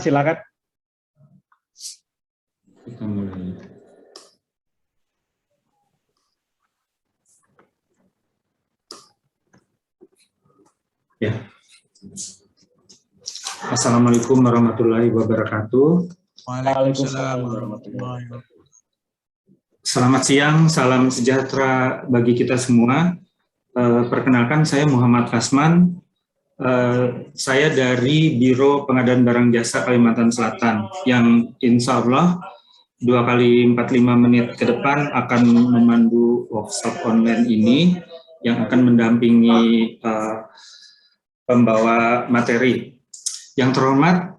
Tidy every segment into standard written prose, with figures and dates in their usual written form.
Silakan. Kita mulai. Ya. Assalamualaikum warahmatullahi wabarakatuh. Waalaikumsalam warahmatullahi wabarakatuh. Selamat siang, salam sejahtera bagi kita semua. Perkenalkan, saya Muhammad Kasman. Saya dari Biro Pengadaan Barang Jasa Kalimantan Selatan, yang insya Allah 2 kali 45 menit ke depan akan memandu workshop online ini, yang akan mendampingi pembawa materi. Yang terhormat,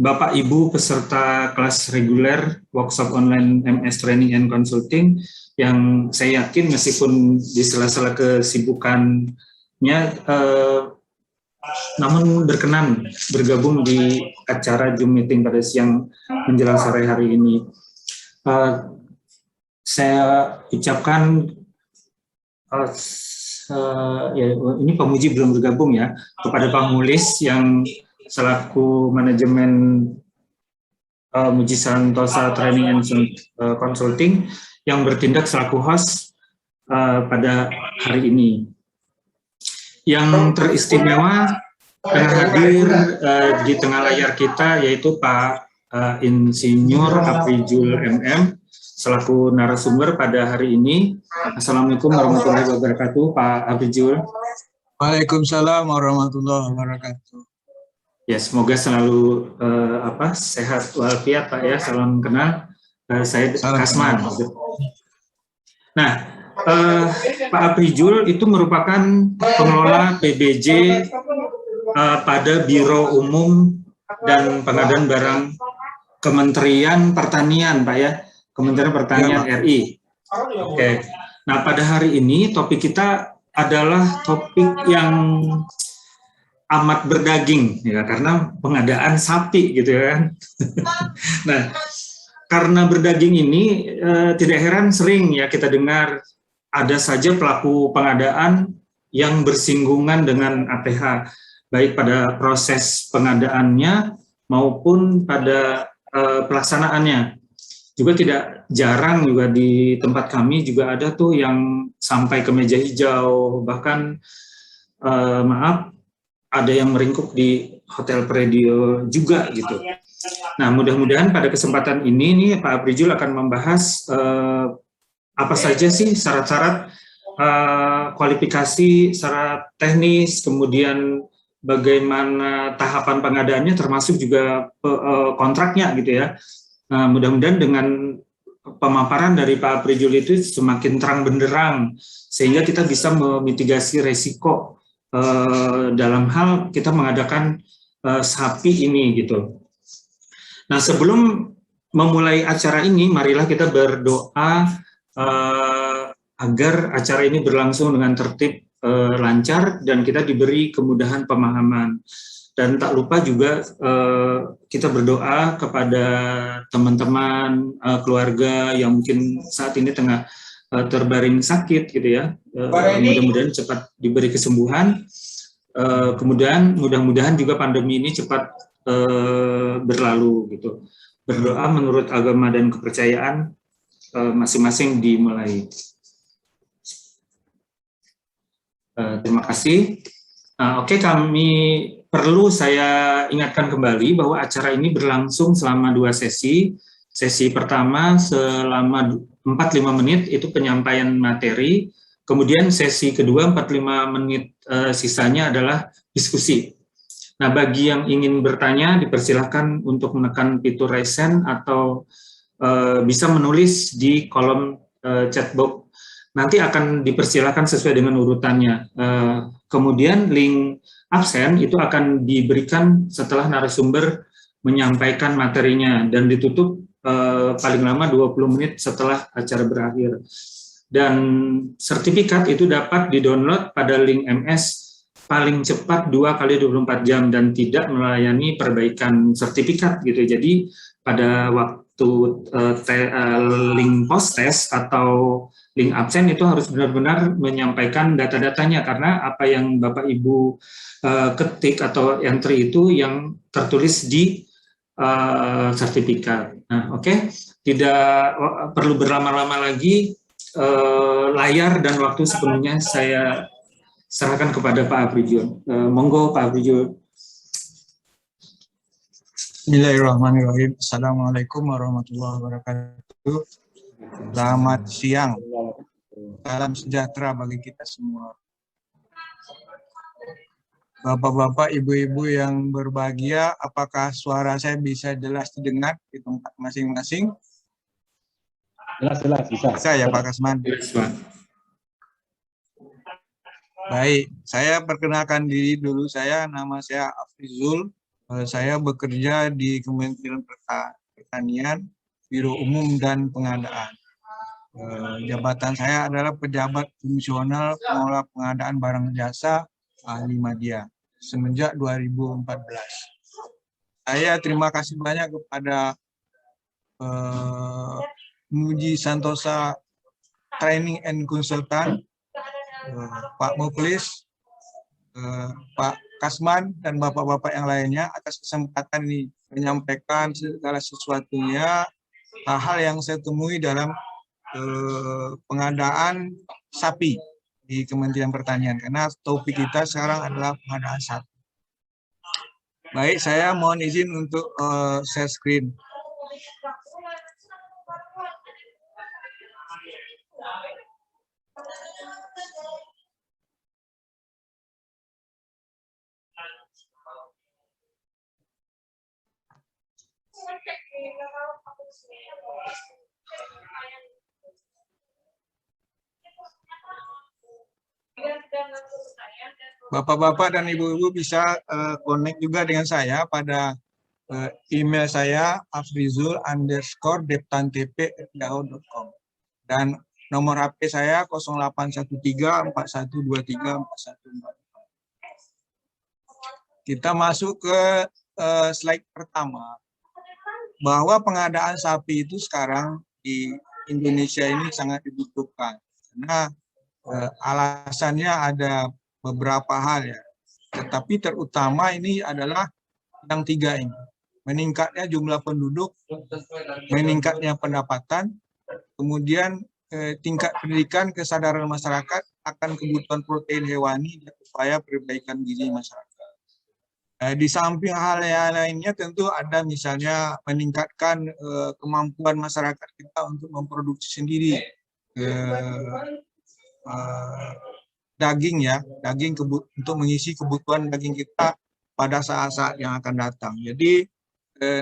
Bapak Ibu peserta kelas reguler workshop online MS Training and Consulting, yang saya yakin meskipun di sela-sela kesibukannya, namun berkenan bergabung di acara Zoom meeting pada siang menjelang sore hari ini. Saya ucapkan ya, ini pemuji belum bergabung ya, kepada Pak Mulis yang selaku manajemen Muji Santosa Training and Consulting yang bertindak selaku host pada hari ini. Yang teristimewa tengah hadir di tengah layar kita yaitu Pak Insinyur Afrijul MM selaku narasumber pada hari ini. Assalamualaikum warahmatullahi wabarakatuh, Pak Afrijul. Waalaikumsalam warahmatullahi wabarakatuh. Ya, semoga selalu sehat walafiat, Pak ya. Salam kenal. Saya Kasman. Nah, Pak Afrijul itu merupakan pengelola PBJ pada Biro Umum dan Pengadaan Barang Kementerian Pertanian, Pak ya. Kementerian Pertanian RI. Oke. Nah, pada hari ini topik kita adalah topik yang amat berdaging ya, karena pengadaan sapi gitu kan. Nah, karena berdaging ini tidak heran sering ya kita dengar ada saja pelaku pengadaan yang bersinggungan dengan APH, baik pada proses pengadaannya maupun pada pelaksanaannya. Juga tidak jarang juga di tempat kami juga ada tuh yang sampai ke meja hijau, bahkan ada yang meringkuk di Hotel Predio juga gitu. Nah, mudah-mudahan pada kesempatan ini nih Pak Afrijul akan membahas apa saja sih syarat-syarat kualifikasi, syarat teknis, kemudian bagaimana tahapan pengadaannya, termasuk juga kontraknya gitu ya. Nah, mudah-mudahan dengan pemaparan dari Pak Afrijul itu semakin terang benderang, sehingga kita bisa memitigasi resiko dalam hal kita mengadakan sapi ini gitu. Nah, sebelum memulai acara ini, marilah kita berdoa agar acara ini berlangsung dengan tertib, lancar, dan kita diberi kemudahan pemahaman. Dan tak lupa juga kita berdoa kepada teman-teman, keluarga yang mungkin saat ini tengah terbaring sakit gitu ya. Mudah-mudahan cepat diberi kesembuhan. Kemudian mudah-mudahan juga pandemi ini cepat berlalu gitu. Berdoa menurut agama dan kepercayaan masing-masing dimulai. Terima kasih. Oke, perlu saya ingatkan kembali bahwa acara ini berlangsung selama 2 sesi. Sesi pertama selama 45 menit itu penyampaian materi, kemudian sesi kedua 45 menit sisanya adalah diskusi. Nah, bagi yang ingin bertanya dipersilahkan untuk menekan fitur raise hand atau bisa menulis di kolom chat box. Nanti akan dipersilakan sesuai dengan urutannya. Kemudian link absen itu akan diberikan setelah narasumber menyampaikan materinya dan ditutup paling lama 20 menit setelah acara berakhir. Dan sertifikat itu dapat di-download pada link MS paling cepat 2 kali 24 jam dan tidak melayani perbaikan sertifikat gitu. Jadi pada waktu link post test atau link absen itu harus benar-benar menyampaikan data-datanya, karena apa yang Bapak Ibu ketik atau entry itu yang tertulis di sertifikat. Nah, oke. Tidak perlu berlama-lama lagi, layar dan waktu sepenuhnya saya serahkan kepada Pak Abrijun. Monggo Pak Abrijun. Bismillahirrahmanirrahim. Assalamualaikum warahmatullahi wabarakatuh. Selamat siang. Salam sejahtera bagi kita semua. Bapak-bapak, ibu-ibu yang berbahagia, apakah suara saya bisa jelas didengar di tempat masing-masing? Jelas, bisa. Bisa ya Pak Kasman? Baik, saya perkenalkan diri dulu. Nama saya Afrizul. Saya bekerja di Kementerian Pertanian, Biro Umum dan Pengadaan. Jabatan saya adalah pejabat fungsional pengelola pengadaan barang jasa ahli media semenjak 2014. Saya terima kasih banyak kepada Muji Santosa Training and Consultant, Pak Muklis, Pak Kasman, dan bapak-bapak yang lainnya atas kesempatan ini menyampaikan segala sesuatunya, hal-hal yang saya temui dalam pengadaan sapi di Kementerian Pertanian, karena topik kita sekarang adalah pengadaan sapi. Baik, saya mohon izin untuk share screen. Bapak-bapak dan ibu-ibu bisa connect juga dengan saya pada email saya afrizul_deptantp@yahoo.com, dan nomor HP saya 081341234144. Kita masuk ke slide pertama, bahwa pengadaan sapi itu sekarang di Indonesia ini sangat dibutuhkan, karena alasannya ada beberapa hal ya, tetapi terutama ini adalah yang tiga ini: meningkatnya jumlah penduduk, meningkatnya pendapatan, kemudian tingkat pendidikan, kesadaran masyarakat akan kebutuhan protein hewani dan upaya perbaikan gizi masyarakat. Di samping hal yang lainnya tentu ada misalnya meningkatkan kemampuan masyarakat kita untuk memproduksi sendiri daging ya, untuk mengisi kebutuhan daging kita pada saat-saat yang akan datang. Jadi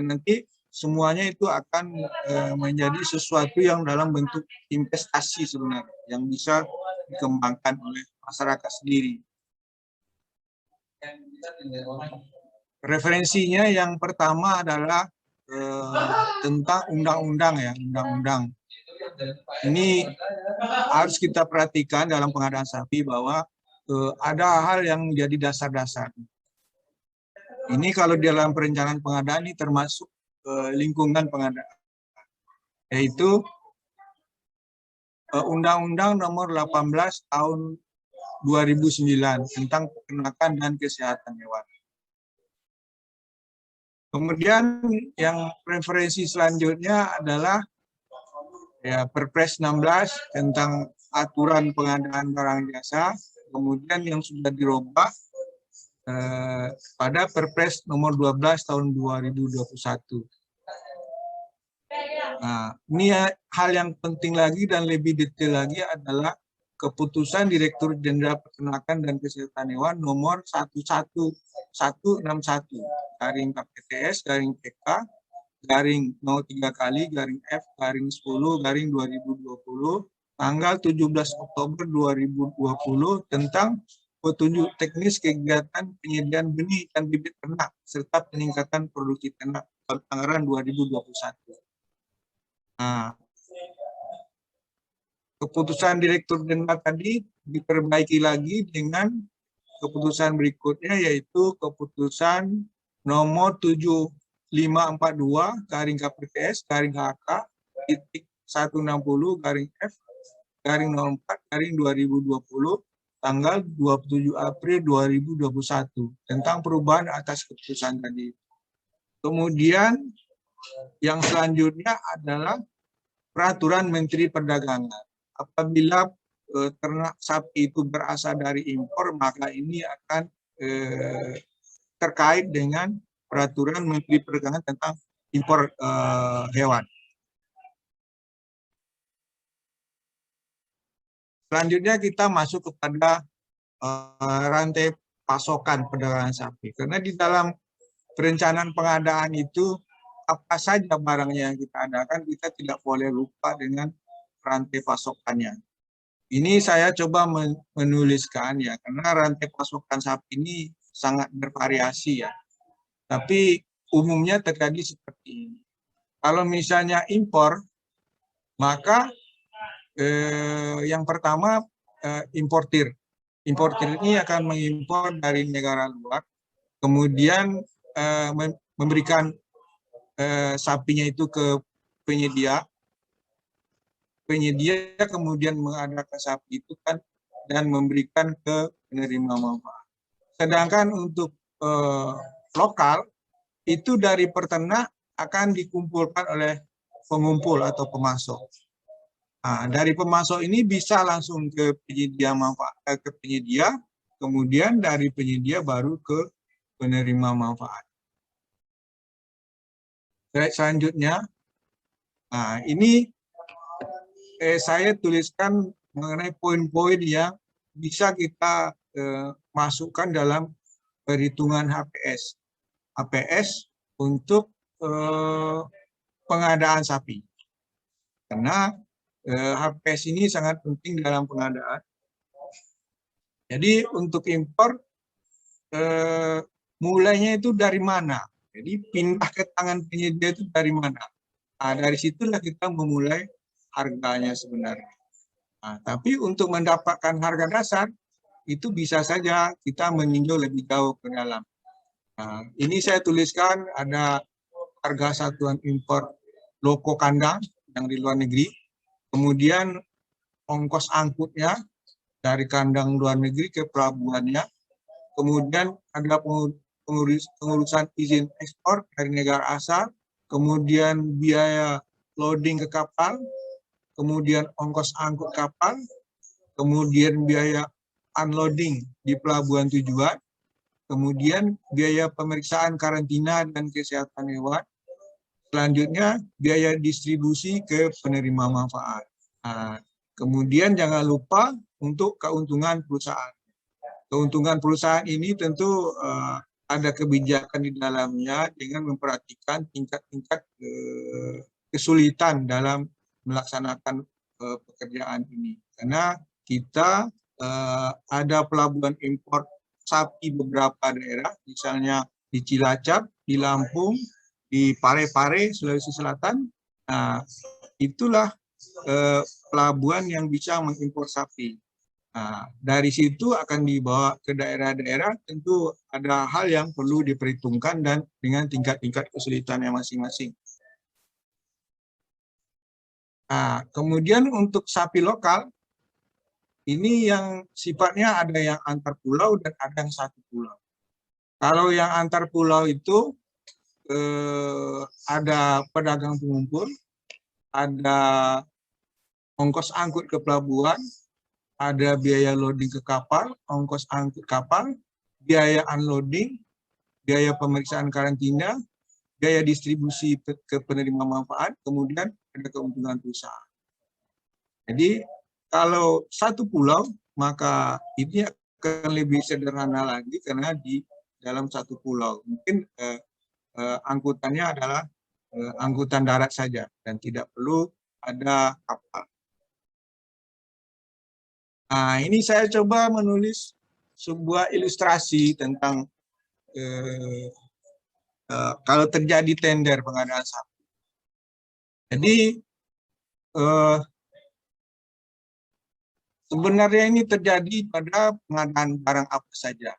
nanti semuanya itu akan menjadi sesuatu yang dalam bentuk investasi sebenarnya, yang bisa dikembangkan oleh masyarakat sendiri. Referensinya yang pertama adalah tentang undang-undang ya, undang-undang. Ini harus kita perhatikan dalam pengadaan sapi, bahwa ada hal yang menjadi dasar-dasar. Ini kalau dalam perencanaan pengadaan ini termasuk lingkungan pengadaan, yaitu Undang-Undang Nomor 18 Tahun 2009 tentang peternakan dan kesehatan hewan. Kemudian yang referensi selanjutnya adalah ya, Perpres 16 tentang aturan pengadaan barang jasa, kemudian yang sudah dirubah pada Perpres nomor 12 tahun 2021. Nah, ini hal yang penting lagi dan lebih detail lagi adalah Keputusan Direktur Jenderal Peternakan dan Kesehatan Hewan nomor 111/PTS/PK/03/F/10/2020 tanggal 17 Oktober 2020 tentang petunjuk teknis kegiatan penyediaan benih dan bibit ternak serta peningkatan produksi ternak tahun anggaran 2021. Nah, Keputusan Direktur Jenderal tadi diperbaiki lagi dengan keputusan berikutnya, yaitu Keputusan Nomor 7542/KPTS/HK-160/F 10/04/2020 tanggal 27 April 2021 tentang perubahan atas keputusan tadi. Kemudian yang selanjutnya adalah peraturan Menteri Perdagangan. Apabila ternak sapi itu berasal dari impor, maka ini akan terkait dengan peraturan Menteri Perdagangan tentang impor hewan. Selanjutnya kita masuk kepada rantai pasokan perdagangan sapi. Karena di dalam perencanaan pengadaan itu apa saja barangnya yang kita adakan, kita tidak boleh lupa dengan rantai pasokannya. Ini saya coba menuliskan ya, karena rantai pasokan sapi ini sangat bervariasi ya. Tapi umumnya terjadi seperti ini. Kalau misalnya impor, maka yang pertama importir. Importir ini akan mengimpor dari negara luar, kemudian memberikan sapinya itu ke penyedia. Penyedia kemudian mengadakan sapi itu kan dan memberikan ke penerima manfaat. Sedangkan untuk lokal itu dari peternak akan dikumpulkan oleh pengumpul atau pemasok. Nah, dari pemasok ini bisa langsung ke penyedia manfaat, ke penyedia, kemudian dari penyedia baru ke penerima manfaat. Selanjutnya, nah ini saya tuliskan mengenai poin-poin yang bisa kita masukkan dalam perhitungan HPS. HPS untuk pengadaan sapi. Karena HPS ini sangat penting dalam pengadaan. Jadi untuk impor, mulainya itu dari mana? Jadi pindah ke tangan penyedia itu dari mana? Nah, dari situlah kita memulai harganya sebenarnya. Nah, tapi untuk mendapatkan harga dasar, itu bisa saja kita meninjau lebih jauh ke dalam. Nah, ini saya tuliskan ada harga satuan impor loko kandang yang di luar negeri, kemudian ongkos angkutnya dari kandang luar negeri ke pelabuhannya, kemudian ada pengurusan izin ekspor dari negara asal, kemudian biaya loading ke kapal, kemudian ongkos angkut kapal, kemudian biaya unloading di pelabuhan tujuan, kemudian biaya pemeriksaan karantina dan kesehatan hewan, selanjutnya biaya distribusi ke penerima manfaat. Nah, kemudian jangan lupa untuk keuntungan perusahaan. Keuntungan perusahaan ini tentu ada kebijakan di dalamnya dengan memperhatikan tingkat-tingkat kesulitan dalam melaksanakan pekerjaan ini. Karena kita ada pelabuhan impor sapi beberapa daerah, misalnya di Cilacap, di Lampung, di Parepare, Sulawesi Selatan. Nah, itulah pelabuhan yang bisa mengimpor sapi. Nah, dari situ akan dibawa ke daerah-daerah, tentu ada hal yang perlu diperhitungkan dan dengan tingkat-tingkat kesulitannya masing-masing. Nah, kemudian untuk sapi lokal, ini yang sifatnya ada yang antar pulau dan ada yang satu pulau. Kalau yang antar pulau itu ada pedagang pengumpul, ada ongkos angkut ke pelabuhan, ada biaya loading ke kapal, ongkos angkut kapal, biaya unloading, biaya pemeriksaan karantina, biaya distribusi ke penerima manfaat, kemudian ada keuntungan perusahaan. Jadi kalau satu pulau, maka ini akan lebih sederhana lagi karena di dalam satu pulau. Mungkin angkutannya adalah angkutan darat saja dan tidak perlu ada kapal. Nah, ini saya coba menulis sebuah ilustrasi tentang kalau terjadi tender pengadaan sapi. Jadi sebenarnya ini terjadi pada pengadaan barang apa saja.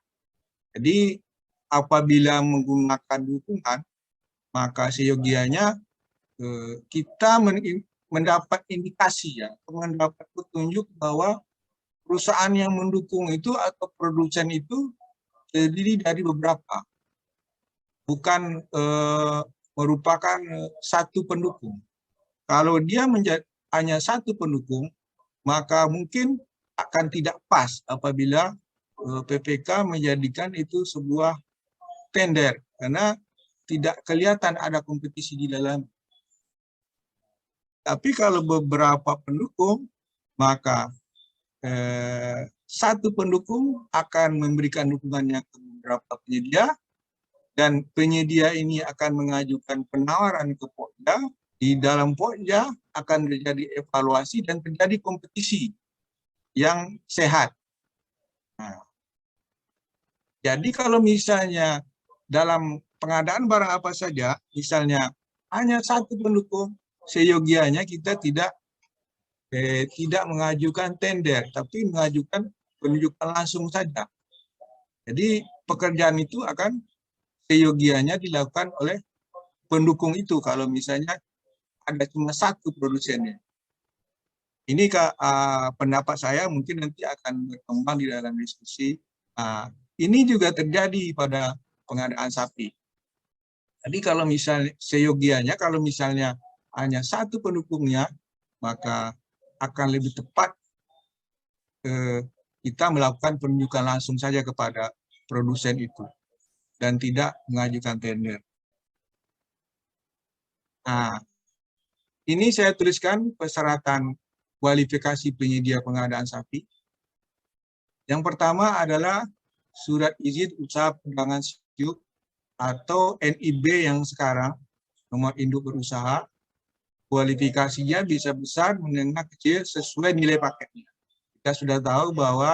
Jadi apabila menggunakan dukungan, maka seyogianya kita mendapat indikasi ya, mendapat petunjuk bahwa perusahaan yang mendukung itu atau produsen itu terdiri dari beberapa, bukan merupakan satu pendukung. Kalau dia hanya satu pendukung, maka mungkin akan tidak pas apabila PPK menjadikan itu sebuah tender, karena tidak kelihatan ada kompetisi di dalam. Tapi kalau beberapa pendukung, maka satu pendukung akan memberikan dukungannya ke beberapa penyedia, dan penyedia ini akan mengajukan penawaran ke Pokja. Di dalam Pokja akan terjadi evaluasi dan terjadi kompetisi yang sehat. Nah, jadi kalau misalnya dalam pengadaan barang apa saja, misalnya hanya satu pendukung, seyogianya kita tidak mengajukan tender, tapi mengajukan penunjukan langsung saja. Jadi pekerjaan itu akan seyogianya dilakukan oleh pendukung itu kalau misalnya ada cuma satu produsennya. Ini pendapat saya, mungkin nanti akan berkembang di dalam diskusi. Ini juga terjadi pada pengadaan sapi. Jadi kalau misalnya seyogianya, kalau misalnya hanya satu pendukungnya, maka akan lebih tepat kita melakukan penunjukan langsung saja kepada produsen itu dan tidak mengajukan tender. Nah, ini saya tuliskan persyaratan kualifikasi penyedia pengadaan sapi. Yang pertama adalah surat izin usaha perdagangan siu atau NIB yang sekarang, nomor induk berusaha. Kualifikasinya bisa besar, menengah, kecil sesuai nilai paketnya. Kita sudah tahu bahwa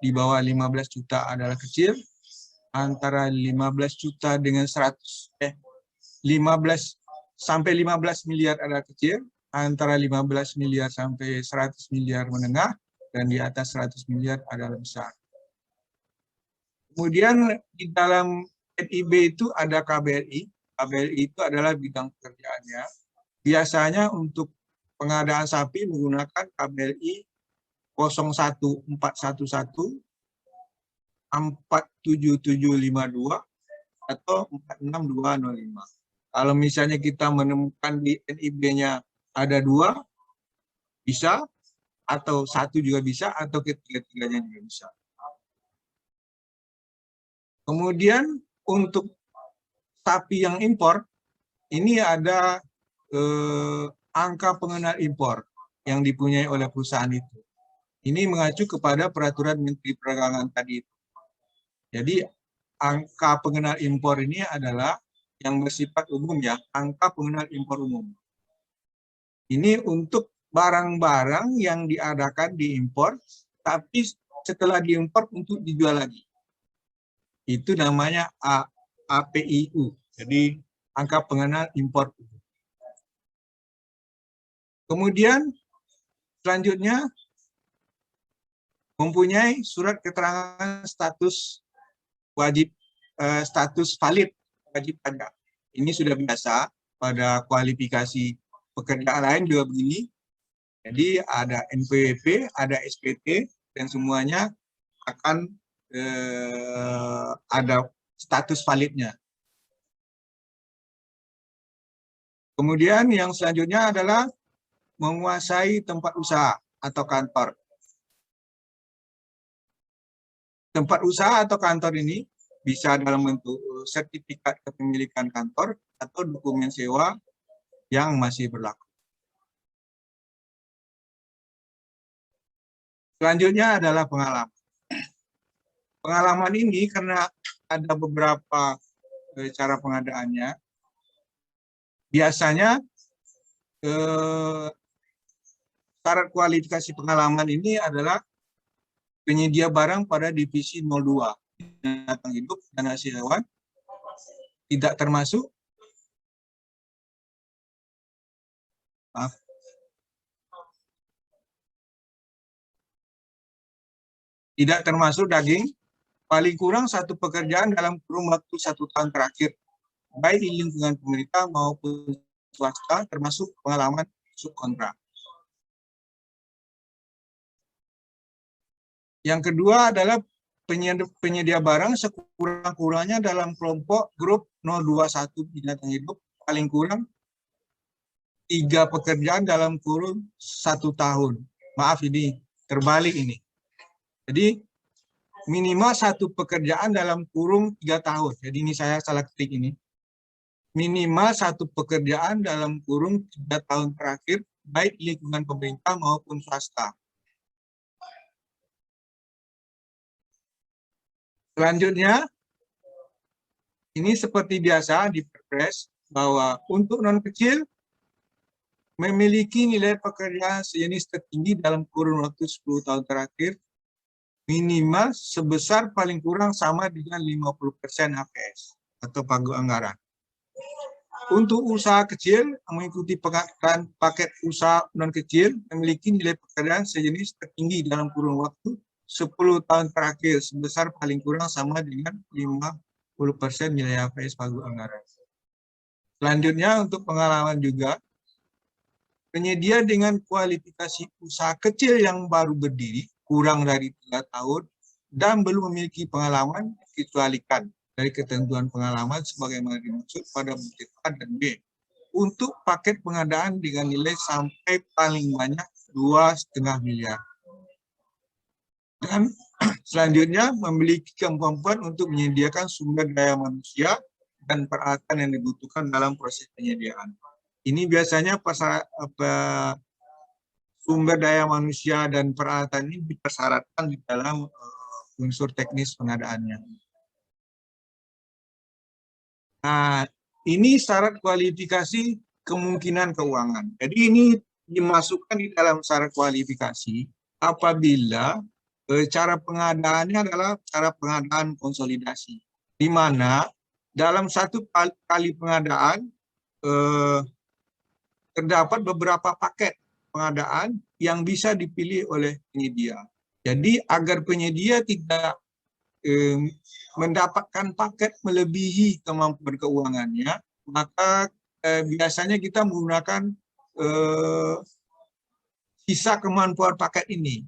di bawah 15 juta adalah kecil, antara 15 juta dengan 15 sampai 15 miliar adalah kecil, antara 15 miliar sampai 100 miliar menengah, dan di atas 100 miliar adalah besar. Kemudian di dalam NIB itu ada KBLI. KBLI itu adalah bidang pekerjaannya. Biasanya untuk pengadaan sapi menggunakan KBLI 01411, 47752, atau 46205. Kalau misalnya kita menemukan di NIB-nya ada 2, bisa, atau 1 juga bisa, atau ketiga-tiganya juga bisa. Kemudian untuk sapi yang impor, ini ada angka pengenal impor yang dipunyai oleh perusahaan itu. Ini mengacu kepada peraturan Menteri Perdagangan tadi. Jadi angka pengenal impor ini adalah yang bersifat umum ya, angka pengenal impor umum. Ini untuk barang-barang yang diadakan diimpor, tapi setelah diimpor untuk dijual lagi. Itu namanya APIU, jadi angka pengenal impor. Kemudian selanjutnya mempunyai surat keterangan status wajib, status valid wajib pajak. Ini sudah biasa pada kualifikasi pekerjaan lain juga begini. Jadi ada NPWP, ada SPT, dan semuanya akan ada status validnya. Kemudian yang selanjutnya adalah menguasai tempat usaha atau kantor. Tempat usaha atau kantor ini bisa dalam bentuk sertifikat kepemilikan kantor atau dokumen sewa yang masih berlaku. Selanjutnya adalah pengalaman. Pengalaman ini karena ada beberapa cara pengadaannya. Biasanya syarat kualifikasi pengalaman ini adalah penyedia barang pada divisi 02, binatang hidup dan hasil hewan, tidak termasuk tidak termasuk daging, paling kurang satu pekerjaan dalam kurun waktu 1 tahun terakhir, baik di lingkungan pemerintah maupun swasta, termasuk pengalaman subkontrak. Yang kedua adalah penyedia barang sekurang-kurangnya dalam kelompok grup 021 binatang hidup paling kurang 3 pekerjaan dalam kurun 1 tahun. Maaf, ini terbalik ini. Jadi minimal 1 pekerjaan dalam kurun 3 tahun. Jadi ini saya salah ketik ini. Minimal 1 pekerjaan dalam kurun 3 tahun terakhir, baik lingkungan pemerintah maupun swasta. Selanjutnya, ini seperti biasa di Perpres bahwa untuk non kecil memiliki nilai pekerjaan sejenis tertinggi dalam kurun waktu 10 tahun terakhir minimal sebesar paling kurang sama dengan 50% HPS atau pagu anggaran. Untuk usaha kecil mengikuti pengaturan paket usaha non kecil memiliki nilai pekerjaan sejenis tertinggi dalam kurun waktu 10 tahun terakhir sebesar paling kurang sama dengan 50% nilai HPS pagu anggaran. Selanjutnya untuk pengalaman juga, penyedia dengan kualifikasi usaha kecil yang baru berdiri kurang dari 3 tahun dan belum memiliki pengalaman dikecualikan dari ketentuan pengalaman sebagaimana dimaksud pada butir A dan B untuk paket pengadaan dengan nilai sampai paling banyak 2,5 miliar. Dan selanjutnya memiliki kemampuan untuk menyediakan sumber daya manusia dan peralatan yang dibutuhkan dalam proses penyediaan. Ini biasanya sumber daya manusia dan peralatan ini dipersyaratkan di dalam unsur teknis pengadaannya. Nah, ini syarat kualifikasi kemungkinan keuangan. Jadi ini dimasukkan di dalam syarat kualifikasi apabila cara pengadaannya adalah cara pengadaan konsolidasi, di mana dalam 1 kali pengadaan terdapat beberapa paket pengadaan yang bisa dipilih oleh penyedia. Jadi agar penyedia tidak mendapatkan paket melebihi kemampuan keuangannya, maka biasanya kita menggunakan sisa kemampuan paket ini.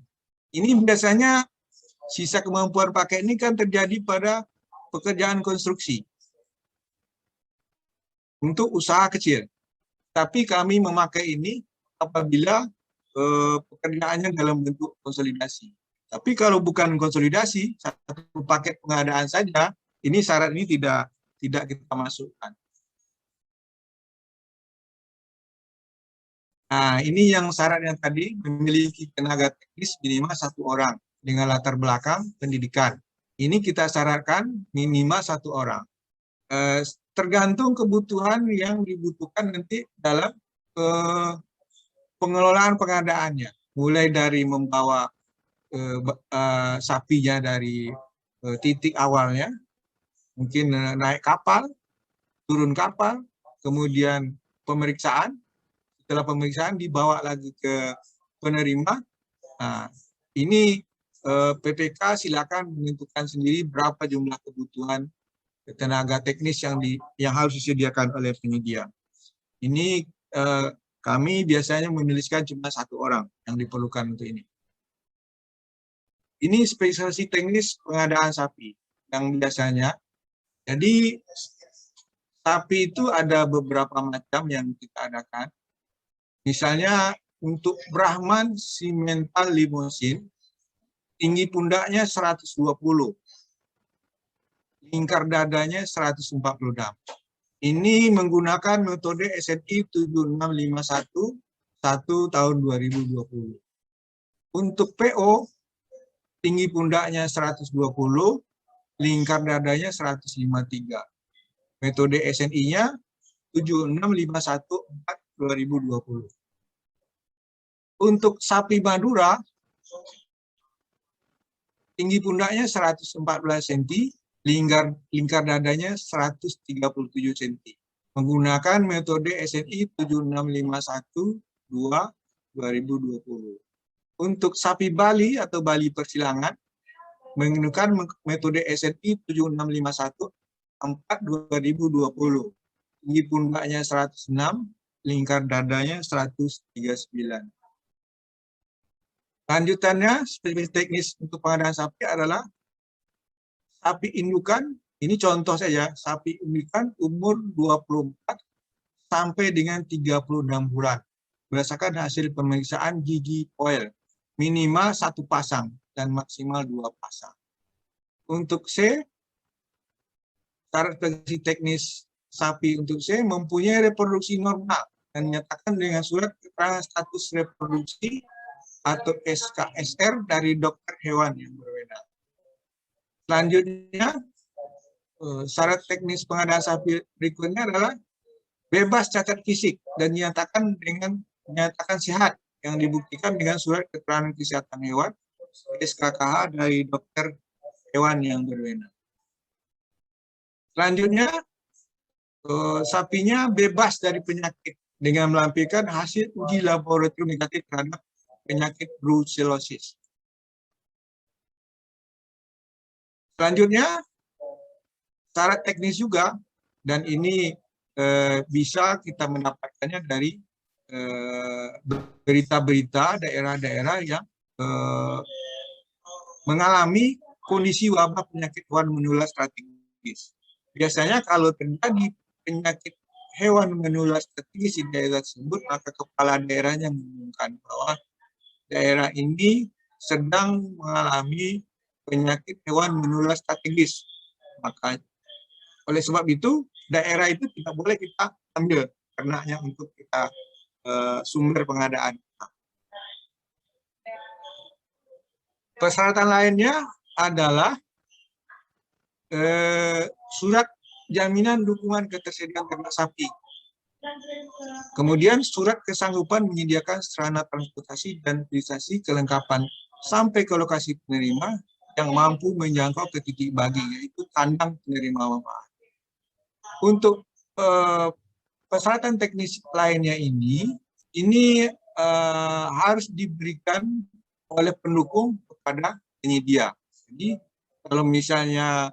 Ini biasanya sisa kemampuan paket ini kan terjadi pada pekerjaan konstruksi untuk usaha kecil. Tapi kami memakai ini apabila pekerjaannya dalam bentuk konsolidasi. Tapi kalau bukan konsolidasi, 1 paket pengadaan saja, ini syarat ini tidak kita masukkan. Nah, ini yang syarat yang tadi, memiliki tenaga teknis minimal 1 orang dengan latar belakang pendidikan. Ini kita syaratkan minimal 1 orang. Tergantung kebutuhan yang dibutuhkan nanti dalam pengelolaan pengadaannya. Mulai dari membawa sapinya dari titik awalnya, mungkin naik kapal, turun kapal, kemudian pemeriksaan. Setelah pemeriksaan dibawa lagi ke penerima. Nah, ini PPK silakan menentukan sendiri berapa jumlah kebutuhan tenaga teknis yang harus disediakan oleh penyedia. Ini kami biasanya menuliskan cuma 1 orang yang diperlukan untuk ini. Ini spesialisasi teknis pengadaan sapi yang biasanya. Jadi sapi itu ada beberapa macam yang kita adakan. Misalnya untuk Brahman Simmental Limousin, tinggi pundaknya 120, lingkar dadanya 146. Ini menggunakan metode SNI 7651 tahun 2020. Untuk PO, tinggi pundaknya 120, lingkar dadanya 153. Metode SNI-nya 7651 2020. Untuk sapi Madura, tinggi pundaknya 114 cm, lingkar dadanya 137 cm. Menggunakan metode SNI 7651 2020. Untuk sapi Bali atau Bali persilangan, menggunakan metode SNI 7651 2020. Tinggi pundaknya 106, lingkar dadanya 139. Lanjutannya, spesifikasi teknis untuk pengadaan sapi adalah sapi indukan, ini contoh saja, sapi indukan umur 24 sampai dengan 36 bulan. Berdasarkan hasil pemeriksaan gigi oil, minimal 1 pasang dan maksimal 2 pasang. Untuk C, karakteristik teknis sapi untuk C mempunyai reproduksi normal dan menyatakan dengan surat keterangan status reproduksi atau SKSR dari dokter hewan yang berwenang. Selanjutnya, syarat teknis pengadaan sapi berikutnya adalah bebas cacat fisik dan dinyatakan sehat yang dibuktikan dengan surat keterangan kesehatan hewan SKKH dari dokter hewan yang berwenang. Selanjutnya, sapinya bebas dari penyakit dengan melampirkan hasil uji laboratorium negatif terhadap penyakit brucellosis. Selanjutnya, syarat teknis juga, dan ini bisa kita mendapatkannya dari berita-berita daerah-daerah yang mengalami kondisi wabah penyakit hewan menular strategis. Biasanya kalau terjadi penyakit hewan menular strategis di daerah tersebut, maka kepala daerahnya mengumumkan bahwa daerah ini sedang mengalami penyakit hewan menular strategis. Maka oleh sebab itu, daerah itu tidak boleh kita ambil ternaknya untuk kita sumber pengadaan. Persyaratan lainnya adalah surat jaminan dukungan ketersediaan ternak sapi. Kemudian surat kesanggupan menyediakan sarana transportasi dan prestasi kelengkapan sampai ke lokasi penerima yang mampu menjangkau ke titik bagi, yaitu kandang penerima manfaat. Untuk persyaratan teknis lainnya ini harus diberikan oleh pendukung kepada penyedia. Jadi kalau misalnya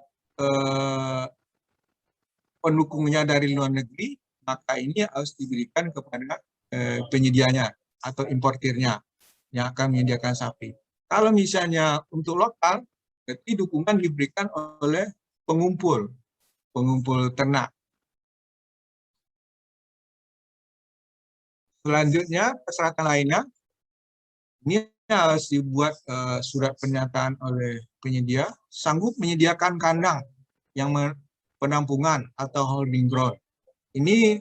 pendukungnya dari luar negeri, maka ini harus diberikan kepada penyedianya atau importirnya yang akan menyediakan sapi. Kalau misalnya untuk lokal, berarti dukungan diberikan oleh pengumpul ternak. Selanjutnya, persyaratan lainnya, ini harus dibuat surat pernyataan oleh penyedia, sanggup menyediakan kandang yang penampungan atau holding ground. Ini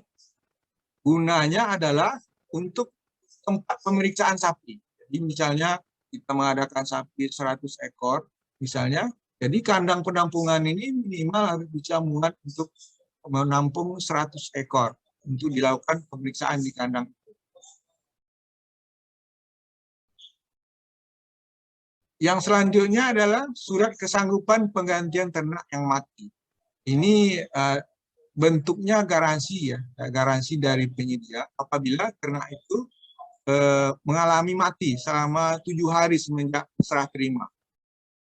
gunanya adalah untuk tempat pemeriksaan sapi. Jadi misalnya kita mengadakan sapi 100 ekor, misalnya, jadi kandang penampungan ini minimal harus bisa muat untuk menampung 100 ekor untuk dilakukan pemeriksaan di kandang. Yang selanjutnya adalah surat kesanggupan penggantian ternak yang mati. Ini bentuknya garansi ya, garansi dari penyedia apabila ternak itu mengalami mati selama 7 hari semenjak serah terima.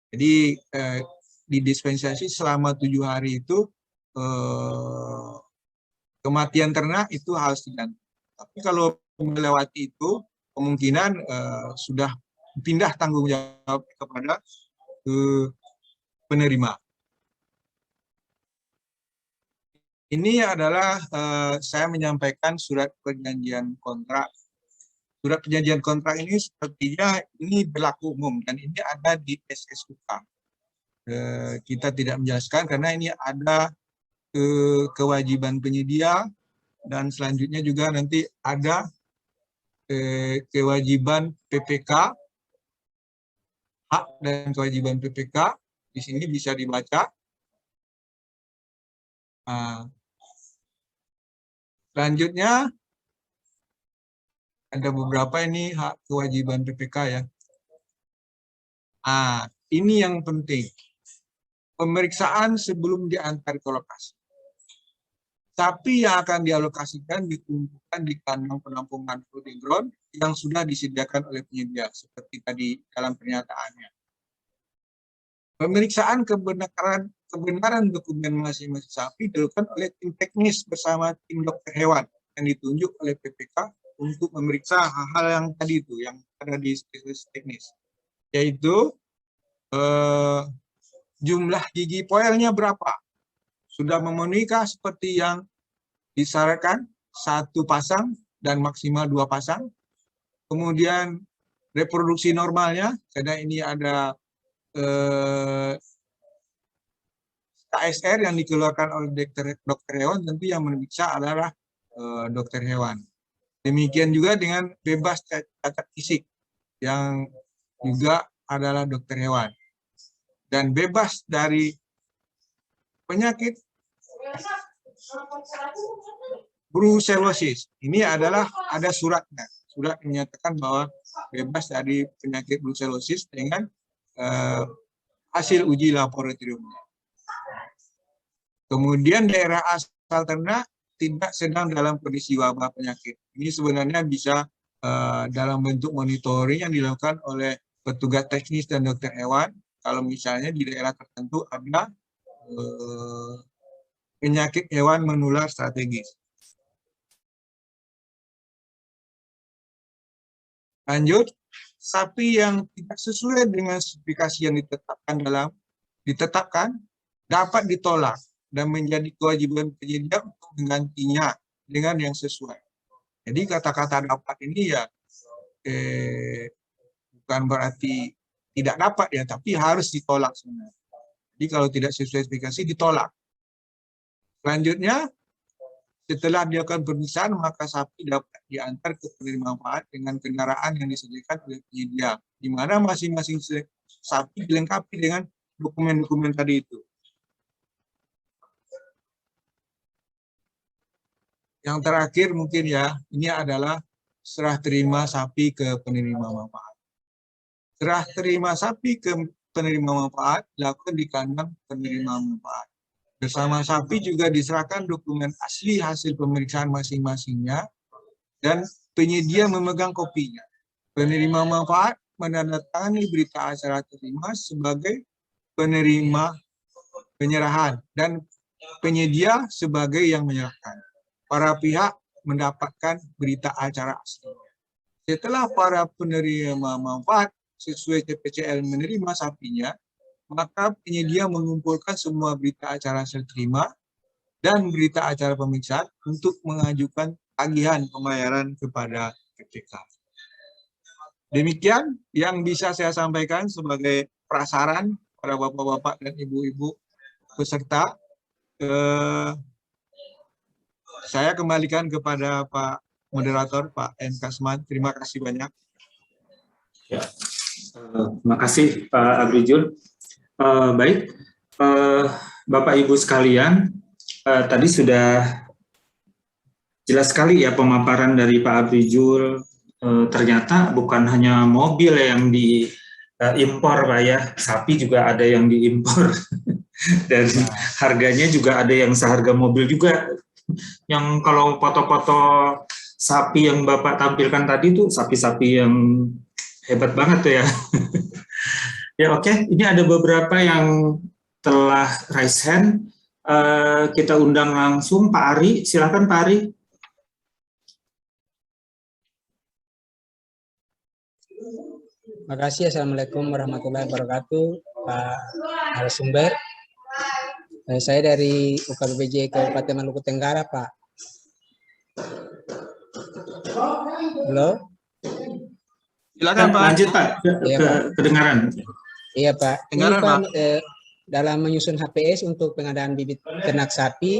Jadi di dispensasi selama 7 hari itu kematian ternak itu harus diganti. Tapi kalau melewati itu kemungkinan sudah pindah tanggung jawab kepada penerima. Ini adalah saya menyampaikan surat perjanjian kontrak. Surat perjanjian kontrak ini sepertinya ini berlaku umum dan ini ada di SSUK. Kita tidak menjelaskan karena ini ada kewajiban penyedia dan selanjutnya juga nanti ada kewajiban PPK, hak dan kewajiban PPK. Di sini bisa dibaca. Selanjutnya ada beberapa ini hak kewajiban PPK ya. Ini yang penting. Pemeriksaan sebelum diantar ke lokasi. Sapi yang akan dialokasikan dikumpulkan di kandang penampungan holding ground yang sudah disediakan oleh penyedia seperti tadi dalam pernyataannya. Pemeriksaan kebenaran dokumen masing-masing sapi dilakukan oleh tim teknis bersama tim dokter hewan yang ditunjuk oleh PPK untuk memeriksa hal-hal yang tadi itu, yang ada di teknis, yaitu jumlah gigi poelnya berapa, sudah memenuhikah seperti yang disyaratkan 1 pasang dan maksimal 2 pasang, kemudian reproduksi normalnya, karena ini ada KSR yang dikeluarkan oleh dokter hewan, tentu yang memeriksa adalah dokter hewan. Demikian juga dengan bebas cacat fisik yang juga adalah dokter hewan. Dan bebas dari penyakit brucellosis. Ini adalah ada suratnya. Surat menyatakan bahwa bebas dari penyakit brucellosis dengan hasil uji laboratoriumnya. Kemudian daerah asal ternak tidak sedang dalam kondisi wabah penyakit. Ini sebenarnya bisa dalam bentuk monitoring yang dilakukan oleh petugas teknis dan dokter hewan. Kalau misalnya di daerah tertentu ada penyakit hewan menular strategis. Lanjut, sapi yang tidak sesuai dengan spesifikasi yang ditetapkan dapat ditolak dan menjadi kewajiban penyedia untuk menggantinya dengan yang sesuai. Jadi kata-kata dapat ini ya bukan berarti tidak dapat ya, tapi harus ditolak sebenarnya. Jadi kalau tidak sesuai spesifikasi ditolak. Selanjutnya, setelah dilakukan pemeriksaan, maka sapi dapat diantar ke penerima manfaat dengan kendaraan yang disediakan oleh penyedia, di mana masing-masing sapi dilengkapi dengan dokumen-dokumen tadi itu. Yang terakhir mungkin ya, ini adalah serah terima sapi ke penerima manfaat. Serah terima sapi ke penerima manfaat dilakukan di kandang penerima manfaat. Bersama sapi juga diserahkan dokumen asli hasil pemeriksaan masing-masingnya dan penyedia memegang kopinya. Penerima manfaat menandatangani berita acara terima sebagai penerima penyerahan dan penyedia sebagai yang menyerahkan. Para pihak mendapatkan berita acara aslinya. Setelah para penerima manfaat sesuai TPCL menerima sapinya, maka penyedia mengumpulkan semua berita acara hasil terima dan berita acara pemeriksaan untuk mengajukan tagihan pembayaran kepada PPK. Demikian yang bisa saya sampaikan sebagai prasaran pada bapak-bapak dan ibu-ibu peserta. Saya kembalikan kepada Pak Moderator, Pak M. Kasman. Terima kasih banyak. Ya. Terima kasih Pak Abrijul. Baik, Bapak Ibu sekalian, tadi sudah jelas sekali ya pemaparan dari Pak Abrijul. Ternyata bukan hanya mobil yang diimpor Pak ya, sapi juga ada yang diimpor. Dan harganya juga ada yang seharga mobil juga. Yang kalau foto-foto sapi yang Bapak tampilkan tadi tuh sapi-sapi yang hebat banget tuh ya. Ya oke, ini ada beberapa yang telah raise hand. Kita undang langsung Pak Ari, silakan Pak Ari. Terima kasih. Assalamualaikum warahmatullahi wabarakatuh, Pak narasumber. Saya dari UKBPJ Kabupaten Maluku Tenggara, Pak. Halo? Silakan Pak. Lanjut Pak, kedengaran. Iya Pak. Ini Pak, dalam menyusun HPS untuk pengadaan bibit ternak sapi,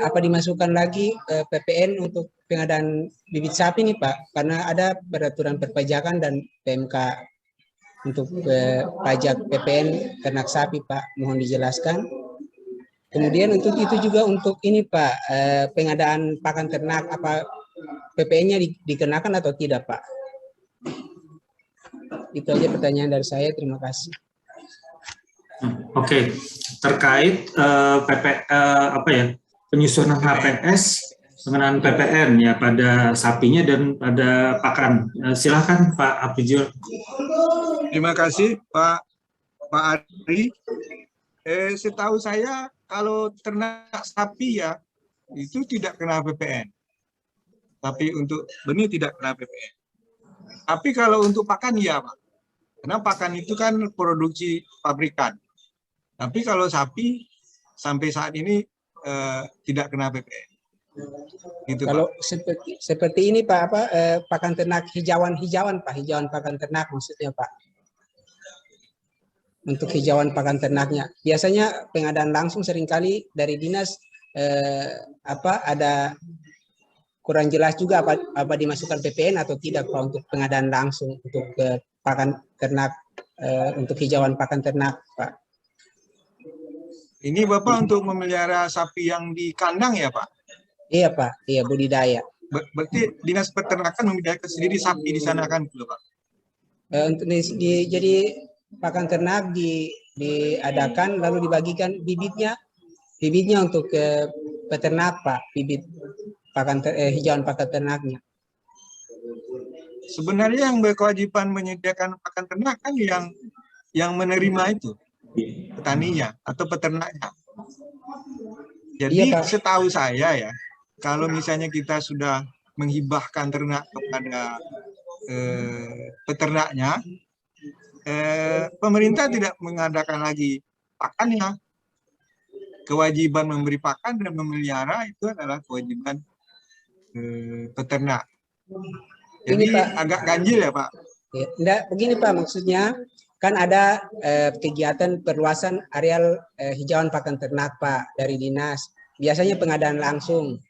apa dimasukkan lagi PPN untuk pengadaan bibit sapi nih Pak? Karena ada peraturan perpajakan dan PMK untuk pajak PPN ternak sapi Pak. Mohon dijelaskan. Kemudian untuk itu juga untuk ini Pak, pengadaan pakan ternak, apa PPN-nya dikenakan atau tidak Pak? Itu aja pertanyaan dari saya, terima kasih. Oke, terkait penyusunan HPS pengenaan PPN ya pada sapinya dan pada pakan. Silakan Pak Abrijul. Terima kasih Pak Ari. Setahu saya kalau ternak sapi ya itu tidak kena PPN. Tapi untuk benih tidak kena PPN. Tapi kalau untuk pakan iya, Pak. Karena pakan itu kan produksi pabrikan. Tapi kalau sapi sampai saat ini tidak kena PPN. Gitu, Kalau Pak. seperti ini Pak, pakan ternak hijauan Pak, hijauan pakan ternak maksudnya Pak. Untuk hijauan pakan ternaknya, biasanya pengadaan langsung seringkali dari dinas ada kurang jelas juga apa dimasukkan PPN atau tidak Pak untuk pengadaan langsung untuk pakan ternak untuk hijauan pakan ternak Pak. Ini Bapak untuk memelihara sapi yang di kandang ya Pak? Iya Pak, iya budidaya. Berarti dinas peternakan membidayakan sendiri sapi di sana kan, Pak? Untuk jadi pakan ternak diadakan lalu dibagikan bibitnya untuk peternak Pak, bibit hijauan pakan ternaknya. Sebenarnya yang berkewajiban menyediakan pakan ternak kan yang menerima itu petaninya atau peternaknya. Jadi iya, setahu saya ya, kalau misalnya kita sudah menghibahkan ternak kepada peternaknya, pemerintah tidak mengadakan lagi pakannya. Kewajiban memberi pakan dan memelihara itu adalah kewajiban peternak. Jadi ini, Pak, agak ganjil ya Pak? Ya, enggak, begini Pak, maksudnya kan ada kegiatan perluasan areal hijauan pakan ternak Pak dari dinas. Biasanya pengadaan langsung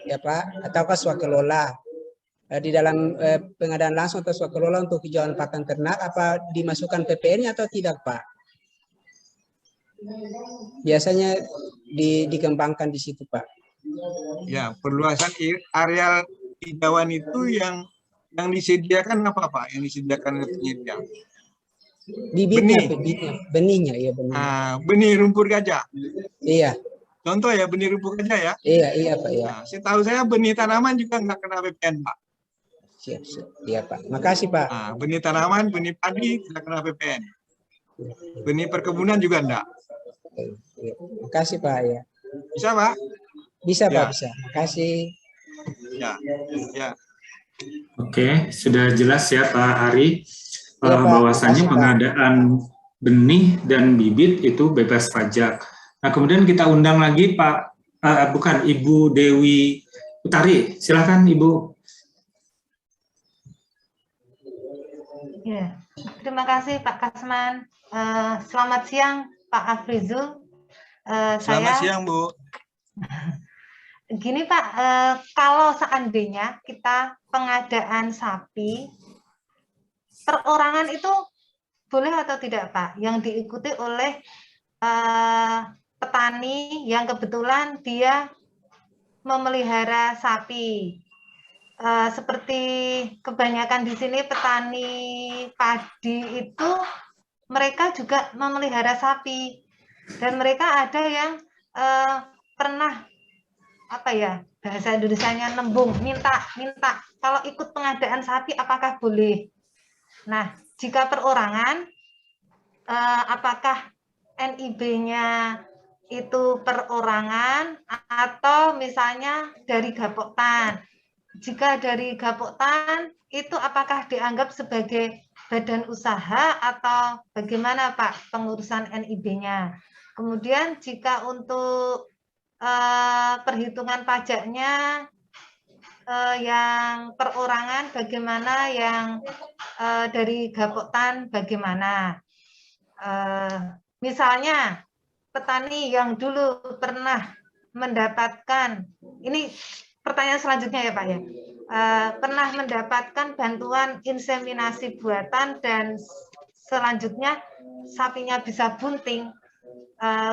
ya Pak, ataukah swakelola. Di dalam pengadaan langsung atau swakelola untuk hijauan pakan ternak apa dimasukkan PPN-nya atau tidak Pak? Biasanya dikembangkan di situ Pak. Ya, perluasan areal hijauan itu yang disediakan apa Pak? Yang disediakan oleh penyedia? Benihnya, iya benih. Benih rumput gajah. Iya. Contoh ya benih rumput gajah ya. Iya Pak ya. Nah, setahu saya benih tanaman juga nggak kena PPN Pak. Siap. Iya Pak. Makasih Pak. Benih tanaman, benih padi tidak kena PPN. Benih perkebunan juga enggak. Iya. Makasih Pak ya. Bisa Pak? Bisa ya. Pak, bisa. Makasih. Ya. Oke, sudah jelas ya Pak Ari, ya, Pak. bahwasannya pengadaan benih dan bibit itu bebas pajak. Nah, kemudian kita undang lagi Ibu Dewi Utari. Silakan Ibu. Ya, terima kasih Pak Kasman. Selamat siang Pak Afrizul. Selamat siang Bu. Gini Pak, kalau seandainya kita pengadaan sapi, perorangan itu boleh atau tidak Pak? Yang diikuti oleh petani yang kebetulan dia memelihara sapi. Seperti kebanyakan di sini petani padi itu mereka juga memelihara sapi dan mereka ada yang pernah bahasa Indonesianya nembung, minta kalau ikut pengadaan sapi apakah boleh. Nah, jika perorangan apakah NIB-nya itu perorangan atau misalnya dari Gapoktan. Jika dari Gapoktan itu apakah dianggap sebagai badan usaha atau bagaimana Pak pengurusan NIB-nya? Kemudian jika untuk perhitungan pajaknya yang perorangan bagaimana, yang dari Gapoktan bagaimana? Misalnya petani yang dulu pernah mendapatkan, ini pertanyaan selanjutnya ya Pak ya, pernah mendapatkan bantuan inseminasi buatan dan selanjutnya sapinya bisa bunting,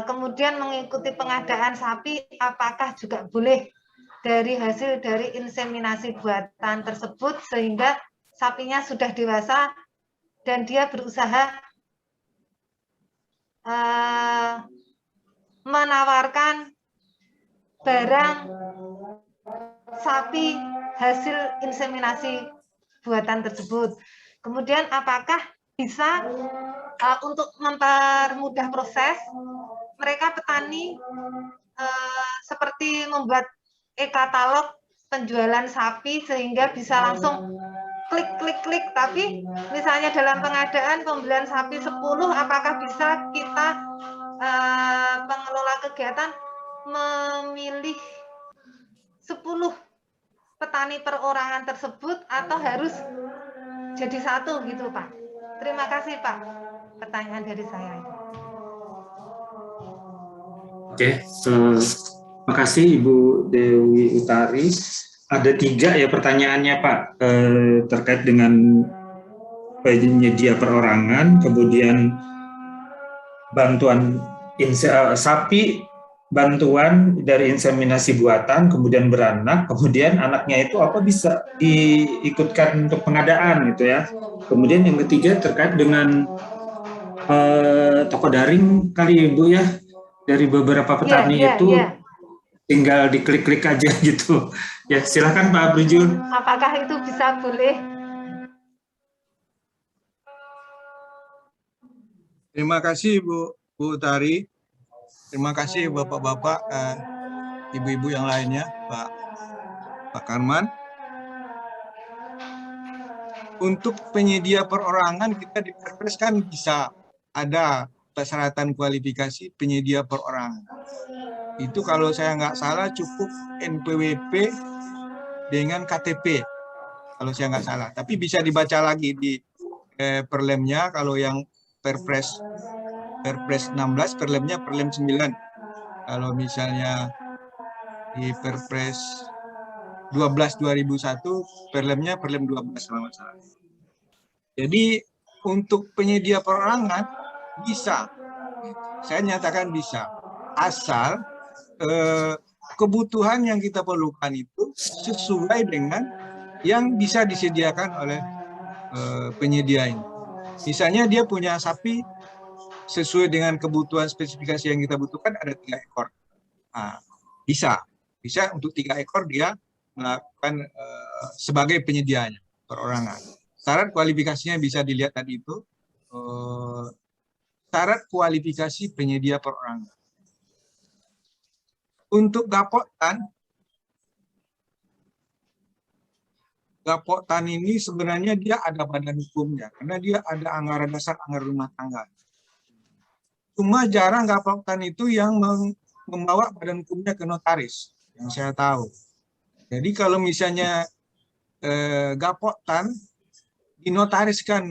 kemudian mengikuti pengadaan sapi, apakah juga boleh dari hasil dari inseminasi buatan tersebut sehingga sapinya sudah dewasa dan dia berusaha menawarkan barang sapi hasil inseminasi buatan tersebut. Kemudian apakah bisa untuk mempermudah proses, mereka petani seperti membuat e-katalog penjualan sapi sehingga bisa langsung klik, tapi misalnya dalam pengadaan pembelian sapi 10, apakah bisa kita pengelola kegiatan memilih 10 petani perorangan tersebut atau harus jadi satu gitu Pak? Terima kasih Pak, pertanyaan dari saya. Oke, terima kasih Ibu Dewi Utari. Ada 3 ya pertanyaannya Pak, terkait dengan penyedia perorangan, kemudian bantuan sapi, bantuan dari inseminasi buatan, kemudian beranak, kemudian anaknya itu apa bisa diikutkan untuk pengadaan gitu ya. Kemudian yang ketiga terkait dengan toko daring kali Ibu ya, dari beberapa petani itu tinggal diklik-klik aja gitu. Ya, silakan Pak Abrujul. Apakah itu bisa boleh? Terima kasih Bu Utari. Terima kasih Bapak-bapak, Ibu-ibu yang lainnya, Pak Karman. Untuk penyedia perorangan kita di Perpres kan bisa ada persyaratan kualifikasi penyedia perorangan. Itu kalau saya nggak salah cukup NPWP dengan KTP, kalau saya nggak salah. Tapi bisa dibaca lagi di perlemnya, kalau yang Perpres 16, perlemnya perlem 9. Kalau misalnya di Perpres 12 2001, perlemnya perlem 12 kalau nggak salah. Jadi untuk penyedia perorangan bisa, saya nyatakan bisa, asal kebutuhan yang kita perlukan itu sesuai dengan yang bisa disediakan oleh penyedia ini. Misalnya dia punya sapi sesuai dengan kebutuhan spesifikasi yang kita butuhkan, ada 3 ekor. Nah, bisa untuk 3 ekor dia melakukan sebagai penyedianya perorangan. Syarat kualifikasinya bisa dilihat tadi itu, syarat kualifikasi penyedia perorangan. Untuk Gapoktan ini sebenarnya dia ada badan hukumnya, karena dia ada anggaran dasar, anggaran rumah tangga. Cuma jarang Gapoktan itu yang membawa badan hukumnya ke notaris, yang saya tahu. Jadi kalau misalnya Gapoktan dinotariskan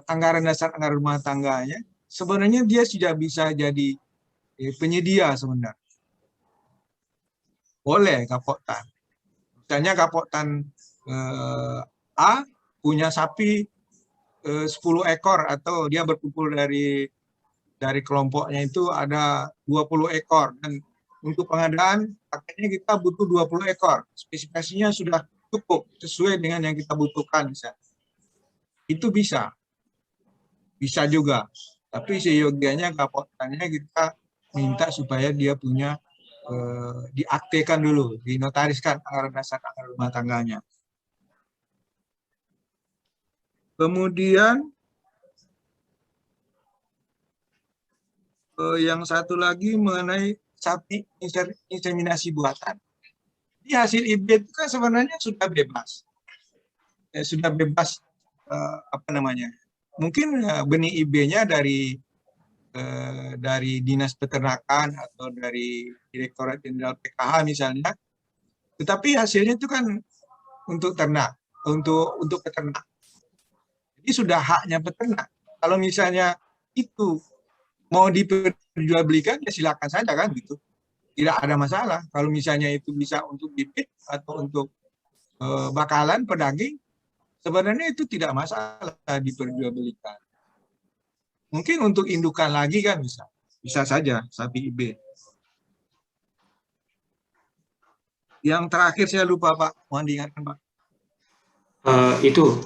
anggaran dasar, anggaran rumah tangganya, sebenarnya dia sudah bisa jadi penyedia sebenarnya. Boleh Gapoktan. Misalnya Gapoktan A punya sapi 10 ekor, atau dia berkumpul dari kelompoknya itu ada 20 ekor, dan untuk pengadaan paketnya kita butuh 20 ekor. Spesifikasinya sudah cukup sesuai dengan yang kita butuhkan, itu bisa juga. Tapi seyogianya Gapoktannya kita minta supaya dia punya diaktekan dulu, dinotariskan anggaran dasar, anggaran rumah tangganya. Kemudian yang satu lagi mengenai sapi inseminasi buatan. Di hasil IB itu kan sebenarnya sudah bebas. Sudah bebas mungkin benih IB-nya dari Dinas Peternakan atau dari Direktorat Jenderal PKH misalnya, tetapi hasilnya itu kan untuk ternak, untuk peternak. Jadi sudah haknya peternak. Kalau misalnya itu mau diperjualbelikan, ya silakan saja kan gitu, tidak ada masalah. Kalau misalnya itu bisa untuk bibit atau untuk bakalan pedaging, sebenarnya itu tidak masalah diperjualbelikan. Mungkin untuk indukan lagi kan bisa saja sapi IB. Yang terakhir saya lupa Pak, mohon diingatkan Pak. Itu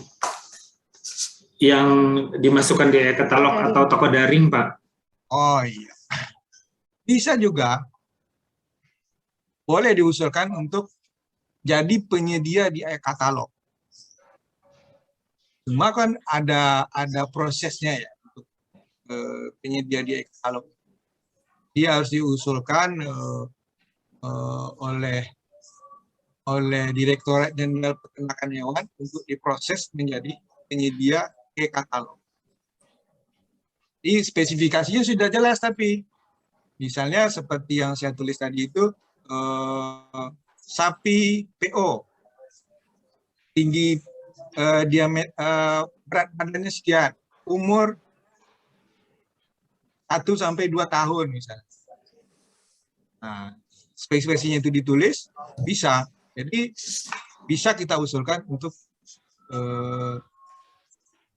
yang dimasukkan di katalog atau toko daring Pak. Oh iya, bisa juga, boleh diusulkan untuk jadi penyedia di e-katalog. Cuma kan ada prosesnya ya untuk penyedia di e-katalog. Dia harus diusulkan oleh oleh Direktorat Jenderal Peternakan Hewan untuk diproses menjadi penyedia e-katalog. Di spesifikasinya sudah jelas, tapi misalnya seperti yang saya tulis tadi itu, sapi PO, tinggi berat badannya sekian, umur 1 sampai 2 tahun misalnya. Nah, spesifikasinya itu ditulis, bisa. Jadi bisa kita usulkan untuk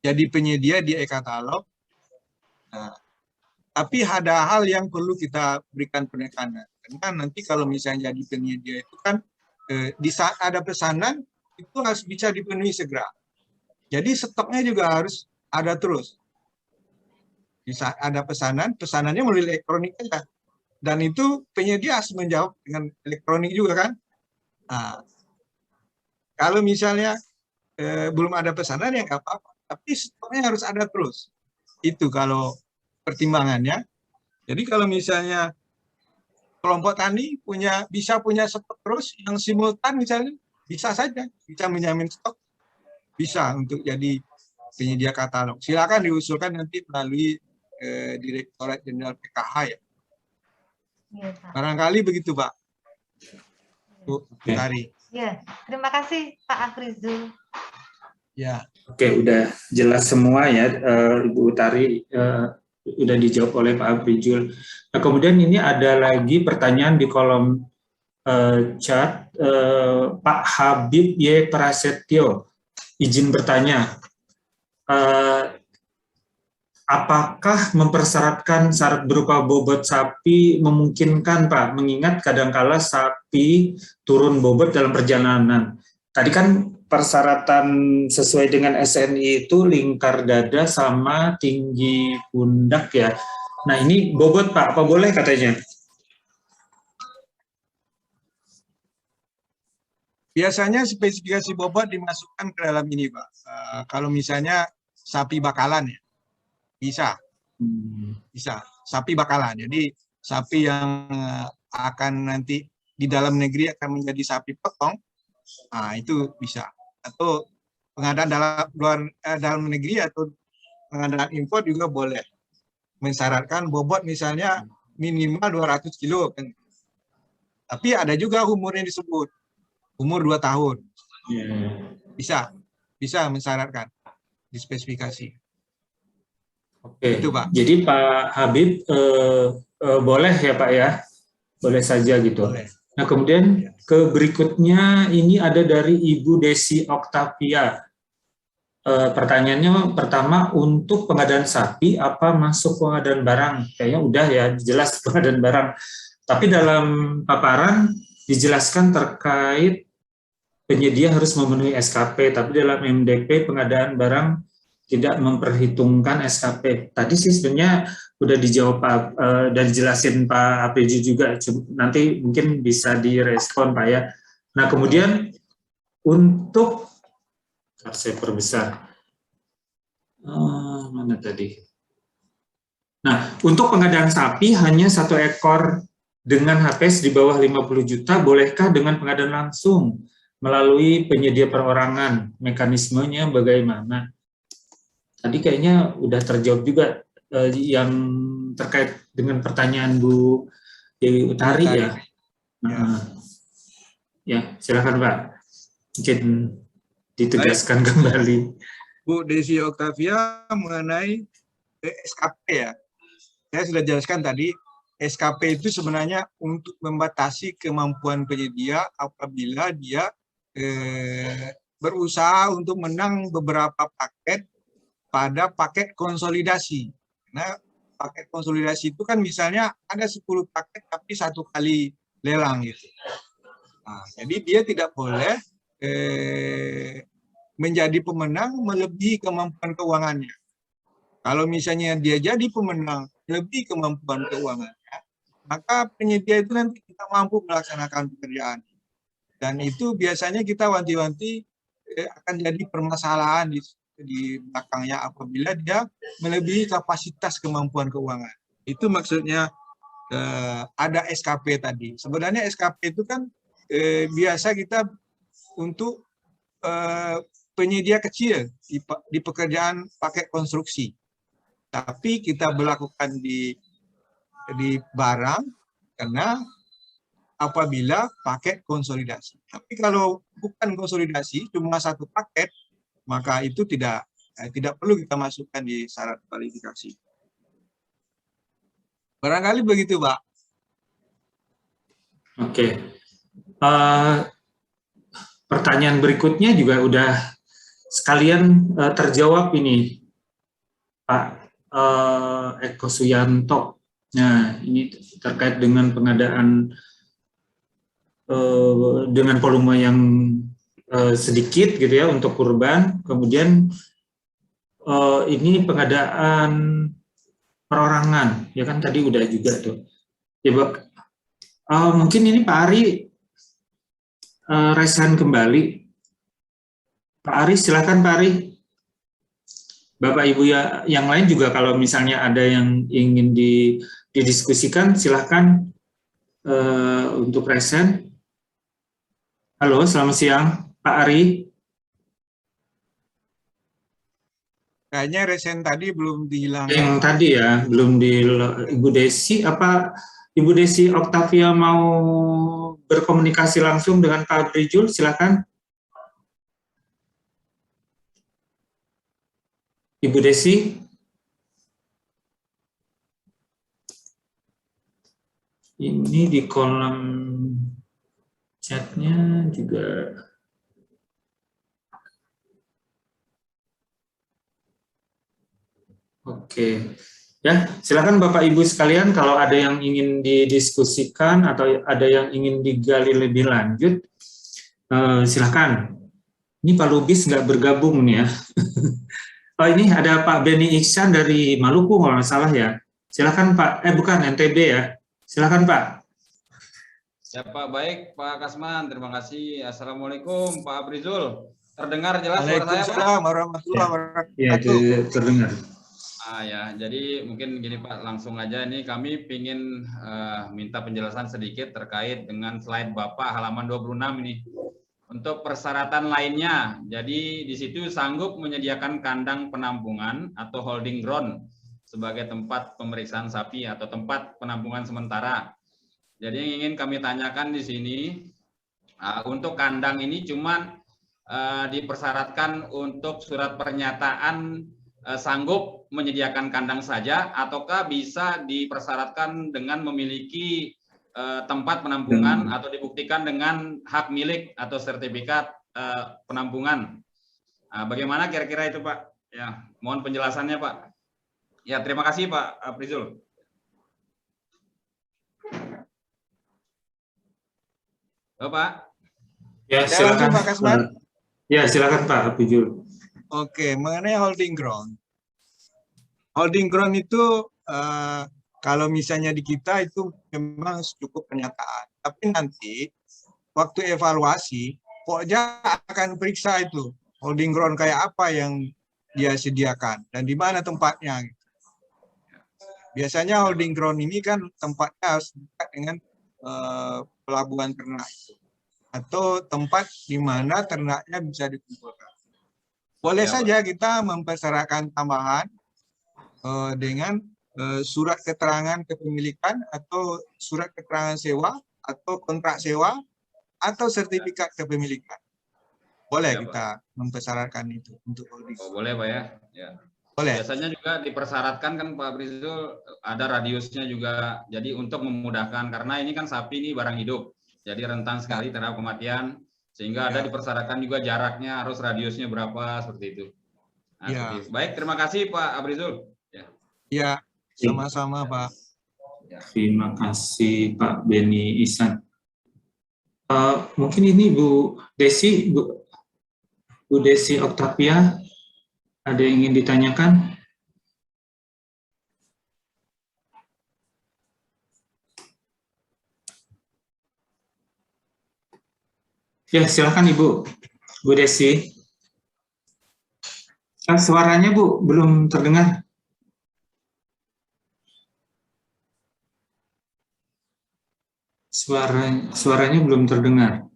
jadi penyedia di e-katalog. Nah, tapi ada hal yang perlu kita berikan penekanan. Karena nanti kalau misalnya jadi penyedia itu kan di saat ada pesanan itu harus bisa dipenuhi segera. Jadi stoknya juga harus ada terus. Di saat ada pesanan, pesanannya melalui elektronik aja. Dan itu penyedia harus menjawab dengan elektronik juga kan. Nah, kalau misalnya belum ada pesanan ya nggak apa-apa. Tapi stoknya harus ada terus. Itu kalau pertimbangannya. Jadi kalau misalnya kelompok tani bisa punya stok terus yang simultan misalnya, bisa saja, bisa menjamin stok, bisa untuk jadi penyedia katalog. Silakan diusulkan nanti melalui Direktorat Jenderal PKH ya. Iya, Pak. Barangkali begitu, Pak. Bu Tari. Ya, terima kasih Pak Afrizul. Ya. Oke, udah jelas semua ya, Ibu Utari, udah dijawab oleh Pak Afrizul. Nah, kemudian ini ada lagi pertanyaan di kolom chat, Pak Habib Y. Prasetyo, izin bertanya, apakah mempersyaratkan syarat berupa bobot sapi memungkinkan, Pak? Mengingat kadangkala sapi turun bobot dalam perjalanan. Tadi kan persyaratan sesuai dengan SNI itu lingkar dada sama tinggi pundak ya. Nah ini bobot, Pak, apa boleh katanya? Biasanya spesifikasi bobot dimasukkan ke dalam ini, Pak. Kalau misalnya sapi bakalan ya. Bisa sapi bakalan. Jadi sapi yang akan nanti di dalam negeri akan menjadi sapi potong, nah itu bisa. Atau pengadaan dalam negeri atau pengadaan impor juga boleh mensyaratkan bobot misalnya minimal 200 kilo. Tapi ada juga umur yang disebut umur 2 tahun. Bisa mensyaratkan di spesifikasi. Oke, itu, Pak. Jadi Pak Habib boleh ya Pak ya, boleh saja gitu. Boleh. Nah kemudian ke berikutnya ini ada dari Ibu Desi Oktavia. Pertanyaannya pertama, untuk pengadaan sapi apa masuk pengadaan barang? Kayaknya udah ya, jelas pengadaan barang. Tapi dalam paparan dijelaskan terkait penyedia harus memenuhi SKP, tapi dalam MDP pengadaan barang tidak memperhitungkan SKP. Tadi sih sebenarnya udah dijawab Pak, dan dijelasin Pak Afrizul juga. Nanti mungkin bisa direspon Pak ya. Nah kemudian untuk saya perbesar. Mana tadi? Nah untuk pengadaan sapi hanya 1 ekor dengan HPS di bawah 50 juta, bolehkah dengan pengadaan langsung melalui penyedia perorangan? Mekanismenya bagaimana? Tadi kayaknya udah terjawab juga yang terkait dengan pertanyaan Bu Dewi Utari ya. Ya, silakan Pak. Mungkin ditegaskan kembali. Bu Desi Oktavia mengenai SKP ya. Saya sudah jelaskan tadi, SKP itu sebenarnya untuk membatasi kemampuan penyedia apabila dia berusaha untuk menang beberapa paket pada paket konsolidasi. Nah, paket konsolidasi itu kan misalnya ada 10 paket tapi 1 kali lelang gitu. Nah, jadi dia tidak boleh menjadi pemenang melebihi kemampuan keuangannya. Kalau misalnya dia jadi pemenang lebih kemampuan keuangannya, maka penyedia itu nanti tidak mampu melaksanakan pekerjaan. Dan itu biasanya kita wanti-wanti akan jadi permasalahan di belakangnya apabila dia melebihi kapasitas kemampuan keuangan. Itu maksudnya ada SKP tadi. Sebenarnya SKP itu kan biasa kita untuk penyedia kecil di pekerjaan paket konstruksi. Tapi kita berlakukan di barang karena apabila paket konsolidasi. Tapi kalau bukan konsolidasi, cuma satu paket, maka itu tidak perlu kita masukkan di syarat kualifikasi. Barangkali begitu, Pak. Oke. Pertanyaan berikutnya juga udah sekalian terjawab ini, Pak Eko Suyanto. Nah, ini terkait dengan pengadaan dengan volume yang sedikit gitu ya untuk kurban. Kemudian ini pengadaan perorangan, ya kan tadi udah juga tuh. Ya, mungkin ini Pak Ari resign kembali. Pak Ari, silakan Pak Ari. Bapak Ibu ya, yang lain juga kalau misalnya ada yang ingin didiskusikan, silakan untuk resign. Halo, selamat siang, Pak Ari. Kayaknya resign tadi belum dihilangkan. Yang tadi ya, belum di Ibu Desi, apa Ibu Desi Octavia mau berkomunikasi langsung dengan Pak Brijul, silakan. Ibu Desi. Ini di kolom chatnya juga. Oke. Ya, silakan Bapak Ibu sekalian kalau ada yang ingin didiskusikan atau ada yang ingin digali lebih lanjut, silakan. Ini Pak Lubis nggak bergabung nih ya. Oh, ini ada Pak Beni Iksan dari Maluku kalau nggak salah ya. Silakan Pak. Bukan NTB ya. Silakan Pak. Ya Pak, baik Pak Kasman. Terima kasih. Assalamualaikum Pak Abrizul. Terdengar jelas suara saya Pak? Waalaikumsalam warahmatullahi wabarakatuh. Ya, terdengar. Ya, jadi mungkin gini Pak, langsung aja ini kami ingin minta penjelasan sedikit terkait dengan slide Bapak halaman 26 ini. Untuk persyaratan lainnya, jadi di situ sanggup menyediakan kandang penampungan atau holding ground sebagai tempat pemeriksaan sapi atau tempat penampungan sementara. Jadi yang ingin kami tanyakan di sini, untuk kandang ini cuma dipersyaratkan untuk surat pernyataan sanggup menyediakan kandang saja, ataukah bisa dipersyaratkan dengan memiliki tempat penampungan atau dibuktikan dengan hak milik atau sertifikat penampungan. Bagaimana kira-kira itu Pak? Ya, mohon penjelasannya Pak. Ya, terima kasih Pak Abrizul. Pak. Ya, silakan Pak Kasman. Ya, silakan Pak Abrizul. Oke, mengenai holding ground. Holding ground itu kalau misalnya di kita itu memang cukup pernyataan. Tapi nanti waktu evaluasi, Pokja akan periksa itu holding ground kayak apa yang dia sediakan dan di mana tempatnya. Biasanya holding ground ini kan tempatnya harus dekat dengan pelabuhan ternak itu, atau tempat di mana ternaknya bisa dikumpulkan. Boleh saja kita mempersyaratkan tambahan dengan surat keterangan kepemilikan atau surat keterangan sewa atau kontrak sewa atau sertifikat kepemilikan. Boleh ya, kita mempersyaratkan itu untuk holding. Boleh Pak ya. Ya. Boleh. Biasanya juga dipersyaratkan kan Pak Brizul ada radiusnya juga. Jadi untuk memudahkan karena ini kan sapi ini barang hidup. Jadi rentan sekali terhadap kematian sehingga ada dipersyaratkan juga jaraknya harus radiusnya berapa seperti itu. Nah, seperti itu. Baik, terima kasih Pak Abrizul. Ya, sama-sama Pak. Terima kasih Pak Beni Ihsan. Mungkin ini Bu Desi, Bu Desi Octavia, ada yang ingin ditanyakan? Ya, silakan Ibu, Bu Desi. Suaranya Bu belum terdengar. Suaranya belum terdengar.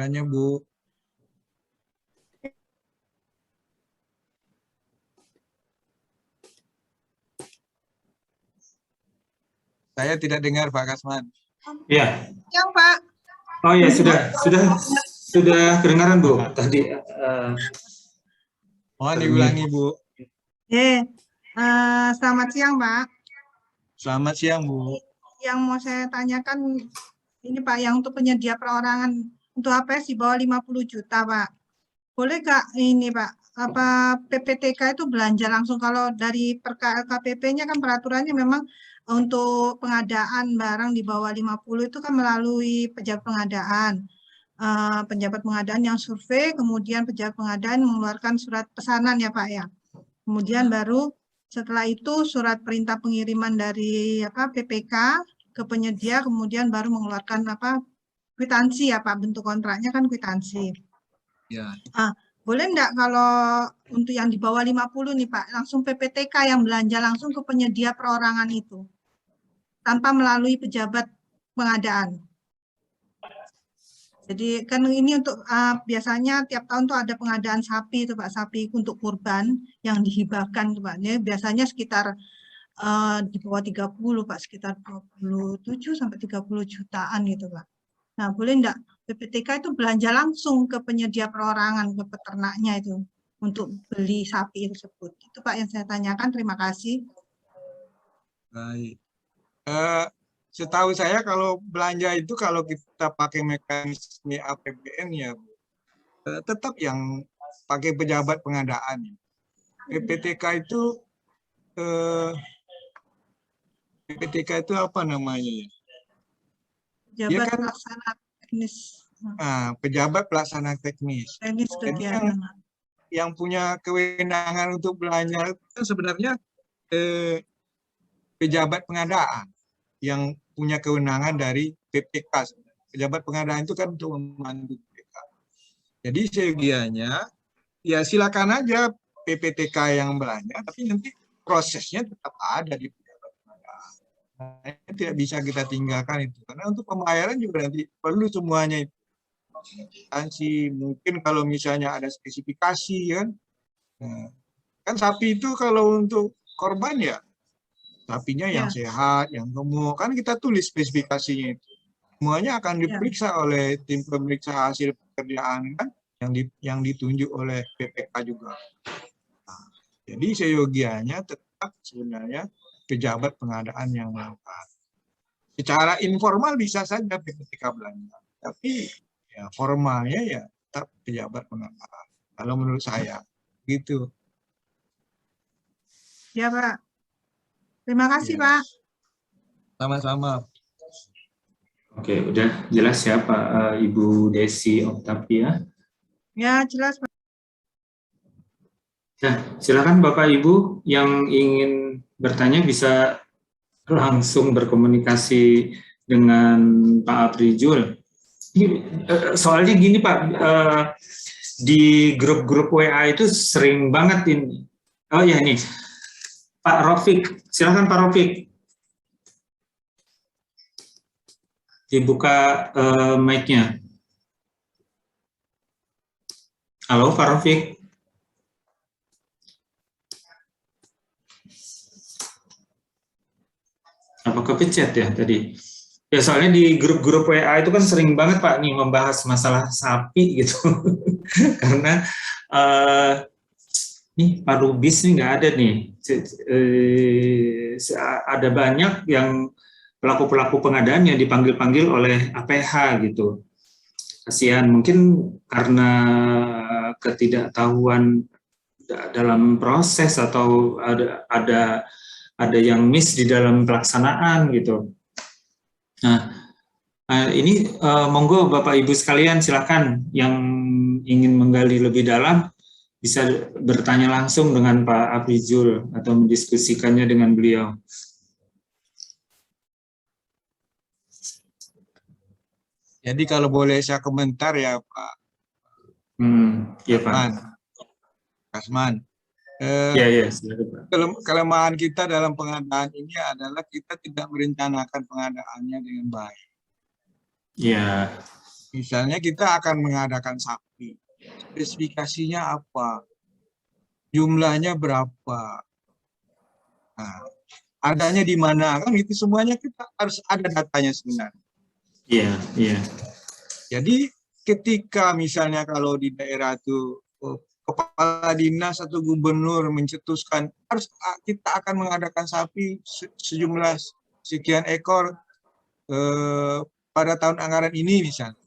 suaranya, Bu. Saya tidak dengar Pak Kasman. Ya. Yang Pak. Oh ya, sudah kedengaran Bu tadi. Mohon diulangi, Bu. Selamat siang Pak. Selamat siang, Bu. Yang mau saya tanyakan ini Pak, yang untuk penyedia perorangan untuk HPS di bawah 50 juta Pak. Boleh nggak ini Pak, apa PPTK itu belanja langsung? Kalau dari LKPP-nya kan peraturannya memang untuk pengadaan barang di bawah 50 itu kan melalui pejabat pengadaan. Penjabat pengadaan yang survei, kemudian pejabat pengadaan mengeluarkan surat pesanan ya Pak ya. Kemudian baru setelah itu surat perintah pengiriman dari PPK ke penyedia, kemudian baru mengeluarkan kwitansi ya Pak, bentuk kontraknya kan kwitansi. Ya. Boleh enggak kalau untuk yang di bawah 50 nih Pak, langsung PPTK yang belanja langsung ke penyedia perorangan itu, tanpa melalui pejabat pengadaan. Jadi kan ini untuk biasanya tiap tahun tuh ada pengadaan sapi itu Pak, sapi untuk kurban yang dihibahkan tuh Pak. Ini biasanya sekitar di bawah 30 Pak, sekitar 27 sampai 30 jutaan gitu Pak. Nah, boleh enggak PPTK itu belanja langsung ke penyedia perorangan, ke peternaknya itu untuk beli sapi tersebut. Itu Pak yang saya tanyakan, terima kasih. Baik. Setahu saya kalau belanja itu kalau kita pakai mekanisme APBN ya tetap yang pakai pejabat pengadaan. PPTK itu apa namanya ya? Pejabat kan, pelaksana teknis. Pejabat pelaksana teknis. Teknis kegiatan. Yang punya kewenangan untuk belanja itu sebenarnya pejabat pengadaan yang punya kewenangan dari PPK. Pejabat pengadaan itu kan untuk membantu PPK. Jadi seyogianya ya silakan aja PPTK yang belanja, tapi nanti prosesnya tetap ada di pejabat pengadaan. Nah, tidak bisa kita tinggalkan itu, karena untuk pembayaran juga nanti perlu semuanya itu. Mungkin kalau misalnya ada spesifikasi kan sapi itu kalau untuk korban ya sapinya yang sehat, yang gemuk, kan kita tulis spesifikasinya itu. Semuanya akan diperiksa oleh tim pemeriksa hasil pekerjaan kan, yang ditunjuk oleh PPK juga. Nah, jadi seyogianya tetap sebenarnya pejabat pengadaan yang melakukan. Secara informal bisa saja PPK belanja, tapi ya formalnya ya tetap pejabat pengadaan. Kalau menurut saya, gitu. Ya Pak. Terima kasih, Pak. Sama-sama. Oke, udah jelas ya Pak, Ibu Desi Octavia? Ya, jelas Pak. Nah, silakan Bapak Ibu yang ingin bertanya bisa langsung berkomunikasi dengan Pak Aprijul. Soalnya gini Pak, di grup-grup WA itu sering banget ini. Oh ya ini. Pak Rofik, silakan Pak Rofik. Dibuka mic-nya. Halo Pak Rofik. Apa kepencet ya tadi? Ya soalnya di grup-grup WA itu kan sering banget Pak nih membahas masalah sapi gitu. Karena nih Pak Rubis nih nggak ada nih. Ada banyak yang pelaku-pelaku pengadaan yang dipanggil-panggil oleh APH gitu. Kasihan, mungkin karena ketidaktahuan dalam proses atau ada yang miss di dalam pelaksanaan gitu. Nah, ini monggo Bapak Ibu sekalian silakan yang ingin menggali lebih dalam bisa bertanya langsung dengan Pak Aprijul atau mendiskusikannya dengan beliau. Jadi kalau boleh saya komentar ya Pak. Ya Pak. Kasman. Ya, silakan Pak. Kelemahan kita dalam pengadaan ini adalah kita tidak merencanakan pengadaannya dengan baik. Ya. Misalnya kita akan mengadakan sapi, spesifikasinya apa, jumlahnya berapa, nah, adanya di mana, kan itu semuanya kita harus ada datanya sebenarnya. Iya, iya. Jadi ketika misalnya kalau di daerah itu kepala dinas atau gubernur mencetuskan harus kita akan mengadakan sapi sejumlah sekian ekor pada tahun anggaran ini misalnya.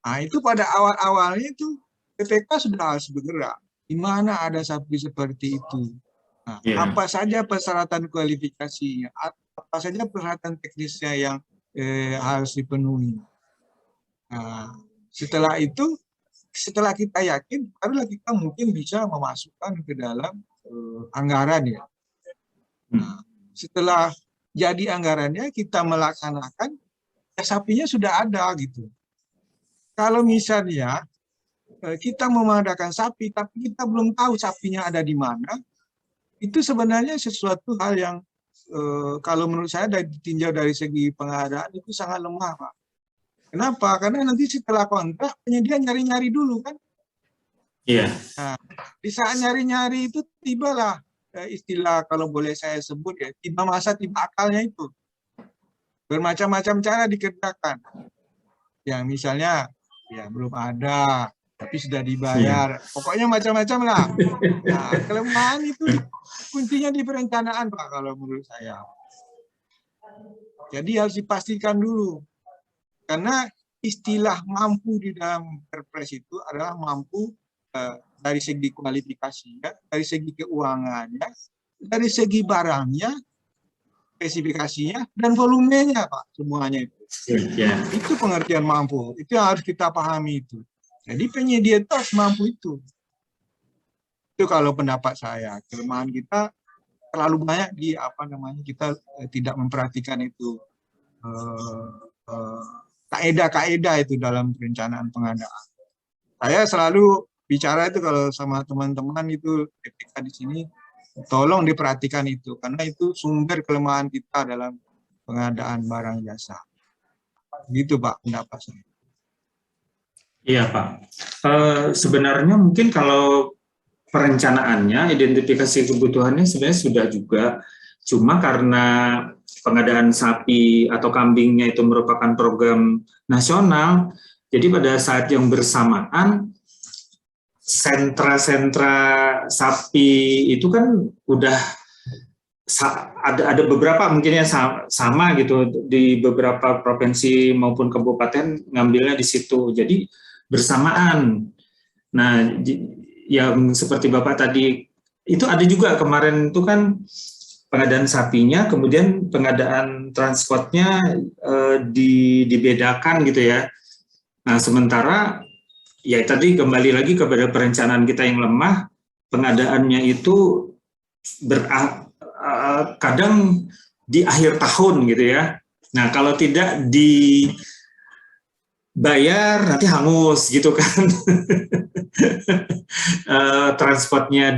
Nah, itu pada awal-awalnya itu PPK sudah harus bergerak. Di mana ada sapi seperti itu? Nah, apa saja persyaratan kualifikasinya? Apa saja persyaratan teknisnya yang harus dipenuhi? Nah, setelah itu, setelah kita yakin, barulah kita mungkin bisa memasukkan ke dalam anggaran ya. Nah, setelah jadi anggarannya, kita melaksanakan, ya sapinya sudah ada gitu. Kalau misalnya kita memadakan sapi, tapi kita belum tahu sapinya ada di mana, itu sebenarnya sesuatu hal yang kalau menurut saya ditinjau dari segi pengadaan itu sangat lemah, Pak. Kenapa? Karena nanti setelah kontrak penyedia nyari-nyari dulu kan. Iya. Nah, di saat nyari-nyari itu tibalah istilah kalau boleh saya sebut ya, tiba masa tiba akalnya itu. Bermacam-macam cara dikerjakan. Ya misalnya ya belum ada, tapi sudah dibayar. Pokoknya macam-macam lah. Nah, kelemahan itu kuncinya di perencanaan, Pak, kalau menurut saya. Jadi harus dipastikan dulu. Karena istilah mampu di dalam Perpres itu adalah mampu dari segi kualifikasinya, dari segi keuangannya, dari segi barangnya, spesifikasinya, dan volumenya, Pak, semuanya itu. Itu pengertian mampu, itu yang harus kita pahami itu. Jadi penyedia itu harus mampu itu. Itu kalau pendapat saya. Kelemahan kita terlalu banyak di kita tidak memperhatikan itu kaedah-kaedah itu dalam perencanaan pengadaan. Saya selalu bicara itu kalau sama teman-teman itu ketika di sini, tolong diperhatikan itu karena itu sumber kelemahan kita dalam pengadaan barang jasa. Gitu Pak pendapat saya. Iya Pak. Sebenarnya mungkin kalau perencanaannya, identifikasi kebutuhannya sebenarnya sudah juga, cuma karena pengadaan sapi atau kambingnya itu merupakan program nasional, jadi pada saat yang bersamaan sentra-sentra sapi itu kan udah ada beberapa mungkinnya sama gitu di beberapa provinsi maupun kabupaten ngambilnya di situ, jadi bersamaan. Nah, yang seperti Bapak tadi itu ada juga kemarin itu kan pengadaan sapinya, kemudian pengadaan transportnya dibedakan gitu ya. Nah, sementara ya tadi kembali lagi kepada perencanaan kita yang lemah, pengadaannya itu kadang di akhir tahun gitu ya. Nah, kalau tidak dibayar nanti hangus gitu kan. Transportnya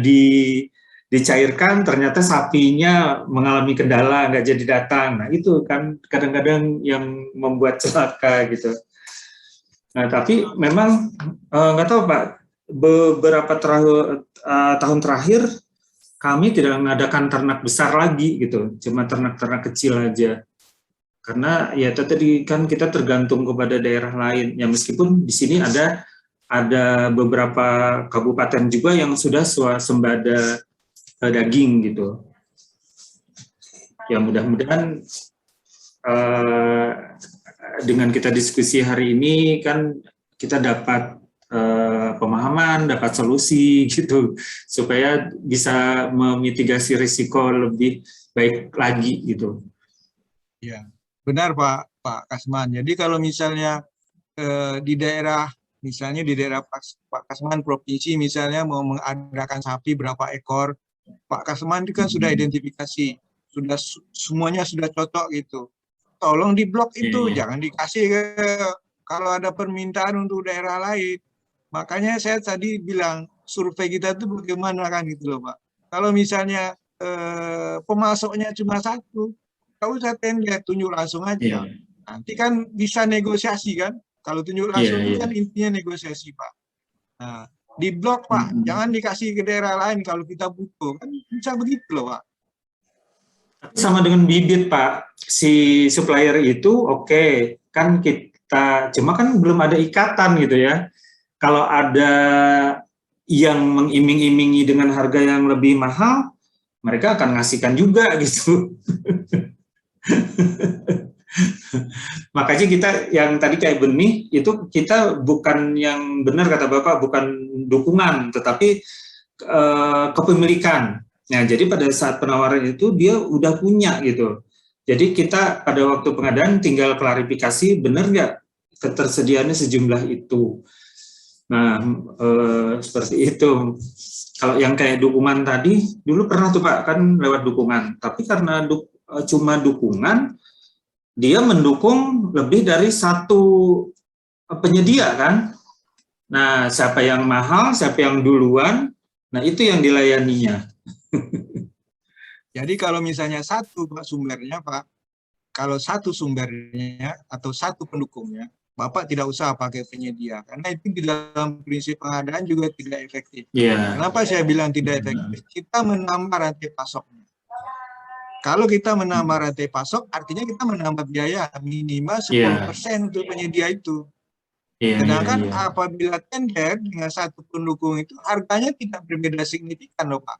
dicairkan, ternyata sapinya mengalami kendala, nggak jadi datang. Nah, itu kan kadang-kadang yang membuat celaka gitu. Nah, tapi memang nggak tahu Pak, beberapa tahun terakhir kami tidak mengadakan ternak besar lagi gitu, cuma ternak-ternak kecil aja. Karena ya tadi kan kita tergantung kepada daerah lain. Ya meskipun di sini ada beberapa kabupaten juga yang sudah swasembada daging gitu. Ya mudah-mudahan dengan kita diskusi hari ini kan kita dapat pemahaman, dapat solusi gitu, supaya bisa memitigasi risiko lebih baik lagi gitu. Ya, benar Pak Kasman. Jadi kalau misalnya di daerah, misalnya di daerah Pak Kasman provinsi misalnya mau mengadakan sapi berapa ekor, Pak Kasman itu kan sudah identifikasi, sudah semuanya sudah cocok gitu. Tolong diblok itu, jangan dikasih kalau ada permintaan untuk daerah lain. Makanya saya tadi bilang survei kita itu bagaimana kan gitu loh Pak. Kalau misalnya pemasoknya cuma satu, nggak usah tender, tunjuk langsung aja. Nanti kan bisa negosiasi kan. Kalau tunjuk langsung Iya, itu iya. kan intinya negosiasi, Pak. Nah, di blok, Pak, jangan dikasih ke daerah lain kalau kita butuh. Kan bisa begitu loh, Pak. Sama dengan bibit, Pak. Si supplier itu oke, kan kita cuma kan belum ada ikatan gitu ya. Kalau ada yang mengiming-imingi dengan harga yang lebih mahal, mereka akan ngasihkan juga gitu. Makanya kita yang tadi kayak benih itu kita bukan yang benar kata Bapak, bukan dukungan, tetapi kepemilikan. Nah, jadi pada saat penawaran itu dia udah punya gitu. Jadi kita pada waktu pengadaan tinggal klarifikasi benar nggak ketersediaannya sejumlah itu. Nah, seperti itu. Kalau yang kayak dukungan tadi, dulu pernah tuh Pak, kan lewat dukungan. Tapi karena cuma dukungan, dia mendukung lebih dari satu penyedia kan. Nah, siapa yang mahal, siapa yang duluan, nah itu yang dilayaninya. Jadi kalau misalnya satu Pak sumbernya, Pak, kalau satu sumbernya atau satu pendukungnya, Bapak tidak usah pakai penyedia, karena itu di dalam prinsip pengadaan juga tidak efektif. Yeah. Kenapa saya bilang tidak efektif? Kita menambah rantai pasoknya. Kalau kita menambah rantai pasok, artinya kita menambah biaya minimal 10% untuk penyedia itu. Sedangkan apabila tender dengan satu pendukung itu, harganya tidak berbeda signifikan loh Pak.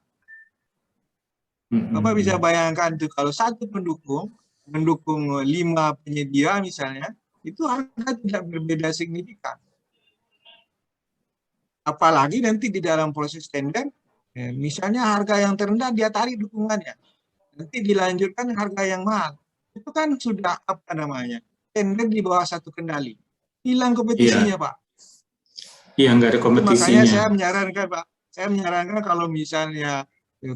Bapak bisa bayangkan tuh kalau satu pendukung mendukung 5 penyedia misalnya, itu harga tidak berbeda signifikan. Apalagi nanti di dalam proses tender, misalnya harga yang terendah dia tarik dukungannya. Nanti dilanjutkan harga yang mahal. Itu kan sudah apa namanya? Tender di bawah satu kendali. Hilang kompetisinya, Pak. Iya, nggak ada kompetisinya. Makanya saya menyarankan, Pak. Saya menyarankan kalau misalnya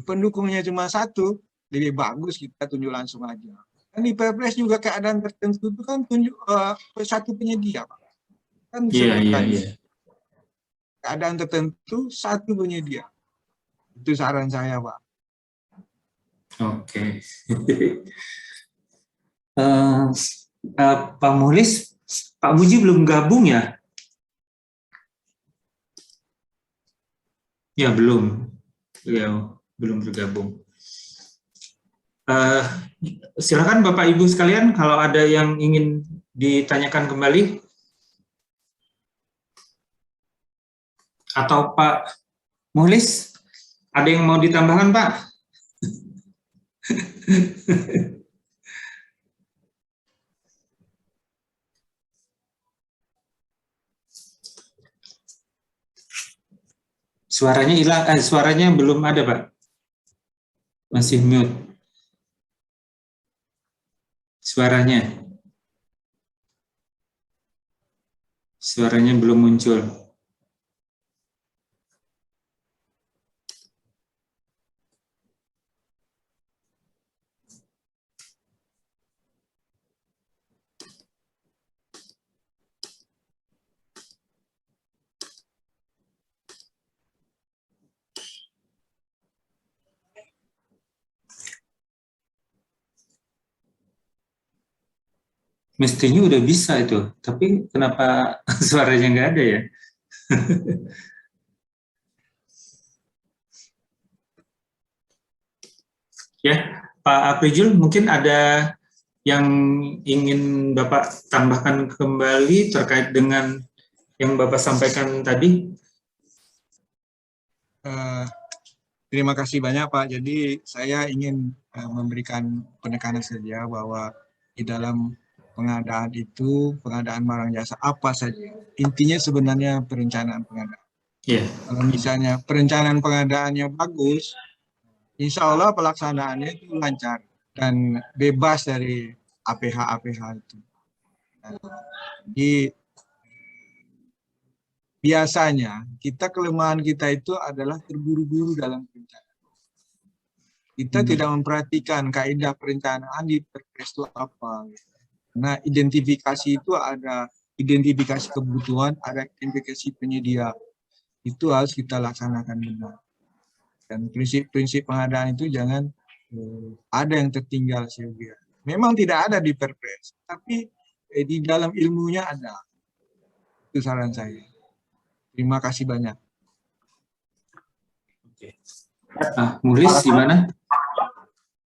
pendukungnya cuma satu, lebih bagus kita tunjuk langsung aja. Dan di Perpres juga keadaan tertentu itu kan tunjuk satu penyedia, Pak. Kan Iya. Keadaan tertentu satu penyedia. Itu saran saya, Pak. Oke. Pak Muhlis, Pak Muji belum gabung ya? Ya, belum. Ya, belum bergabung. Silakan Bapak Ibu sekalian kalau ada yang ingin ditanyakan kembali. Atau Pak Muhlis, ada yang mau ditambahkan, Pak? Suaranya hilang, suaranya belum ada, Pak. Masih mute. Suaranya belum muncul. Mestinya udah bisa itu, tapi kenapa suaranya nggak ada ya? Ya, Pak Aprijul, mungkin ada yang ingin Bapak tambahkan kembali terkait dengan yang Bapak sampaikan tadi? Terima kasih banyak Pak. Jadi saya ingin memberikan penekanan saja bahwa di dalam pengadaan itu, pengadaan barang jasa apa saja. Intinya sebenarnya perencanaan pengadaan. Kalau misalnya perencanaan pengadaannya bagus, insya Allah pelaksanaannya itu lancar dan bebas dari APH itu. Jadi biasanya kelemahan kita itu adalah terburu-buru dalam perencanaan. Kita tidak memperhatikan kaidah perencanaan di Perpres itu apa. Nah, identifikasi itu ada identifikasi kebutuhan, ada identifikasi penyedia. Itu harus kita laksanakan benar. Dan prinsip-prinsip pengadaan itu jangan ada yang tertinggal, Sylvia. Memang tidak ada di Perpres, tapi di dalam ilmunya ada. Itu saran saya. Terima kasih banyak. Mulis gimana?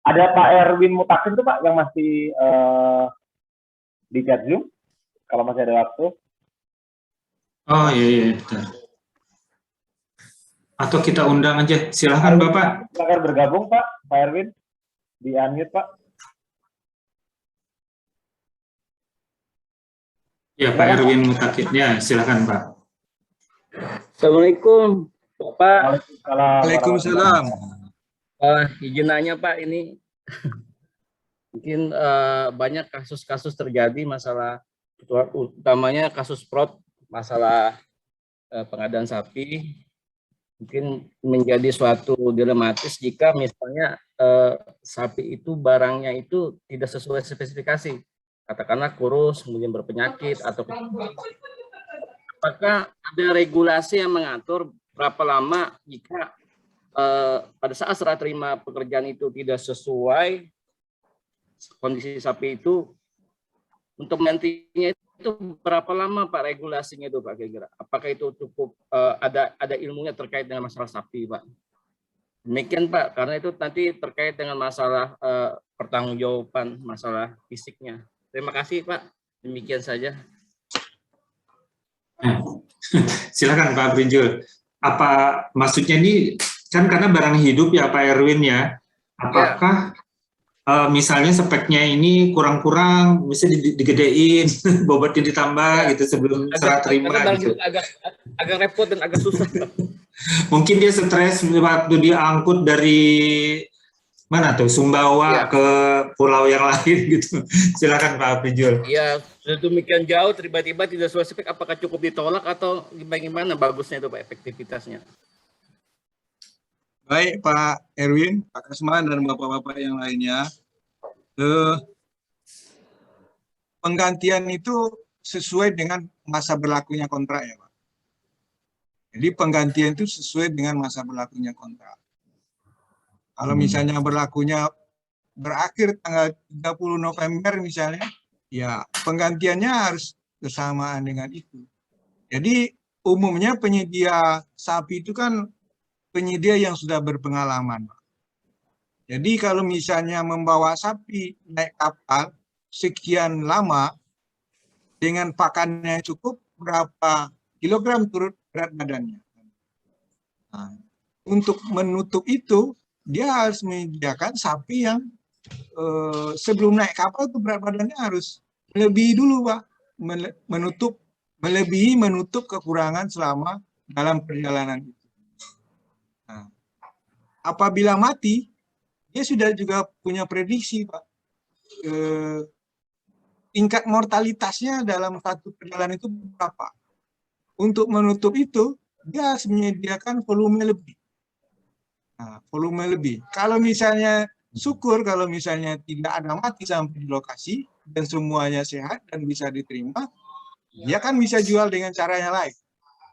Ada Pak Erwin Mutakin tuh Pak yang masih di chat Zoom, kalau masih ada waktu. Oh iya, betul. Atau kita undang aja, silahkan Bapak. Silakan bergabung Pak Erwin, di unmute Pak. Ya Pak Erwin Mutakin, ya silakan Pak. Assalamualaikum Pak. Waalaikumsalam. Izin nanya Pak, ini mungkin banyak kasus-kasus terjadi masalah, utamanya kasus fraud, masalah pengadaan sapi, mungkin menjadi suatu dilematis jika misalnya sapi itu barangnya itu tidak sesuai spesifikasi, katakanlah kurus, kemudian berpenyakit, atau apakah ada regulasi yang mengatur berapa lama jika pada saat serah terima pekerjaan itu tidak sesuai kondisi sapi itu, untuk menggantinya itu berapa lama Pak regulasinya itu Pak kira-kira? Apakah itu cukup ada ilmunya terkait dengan masalah sapi Pak? Demikian Pak, karena itu nanti terkait dengan masalah pertanggungjawaban masalah fisiknya. Terima kasih Pak, demikian saja. Silakan Pak Brinjul. Apa maksudnya ini kan karena barang hidup ya Pak Erwin ya? Apakah misalnya speknya ini kurang-kurang, bisa digedein, bobotnya ditambah gitu sebelum serah terima gitu. Agak repot dan agak susah. Mungkin dia stres waktu dia angkut dari mana tuh Sumbawa ke pulau yang lain gitu. Silakan Pak Brinjul. Ya, demikian jauh tiba-tiba tidak sesuai spek, apakah cukup ditolak atau bagaimana bagusnya itu Pak efektivitasnya? Baik Pak Erwin, Pak Kasman, dan Bapak-Bapak yang lainnya. Penggantian itu sesuai dengan masa berlakunya kontrak ya Pak. Jadi penggantian itu sesuai dengan masa berlakunya kontrak. Kalau misalnya berlakunya berakhir tanggal 30 November misalnya, ya penggantiannya harus bersamaan dengan itu. Jadi umumnya penyedia sapi itu kan penyedia yang sudah berpengalaman. Jadi kalau misalnya membawa sapi naik kapal sekian lama dengan pakannya cukup, berapa kilogram turut berat badannya. Nah, untuk menutup itu, dia harus menyediakan sapi yang sebelum naik kapal itu berat badannya harus melebihi dulu Pak, melebihi menutup kekurangan selama dalam perjalanan itu. Nah, apabila mati, dia sudah juga punya prediksi Pak. Tingkat mortalitasnya dalam satu perjalanan itu berapa. Untuk menutup itu, dia harus menyediakan volume lebih. Nah, volume lebih. Kalau misalnya syukur, kalau misalnya tidak ada mati sampai di lokasi, dan semuanya sehat dan bisa diterima, dia kan bisa jual dengan caranya lain,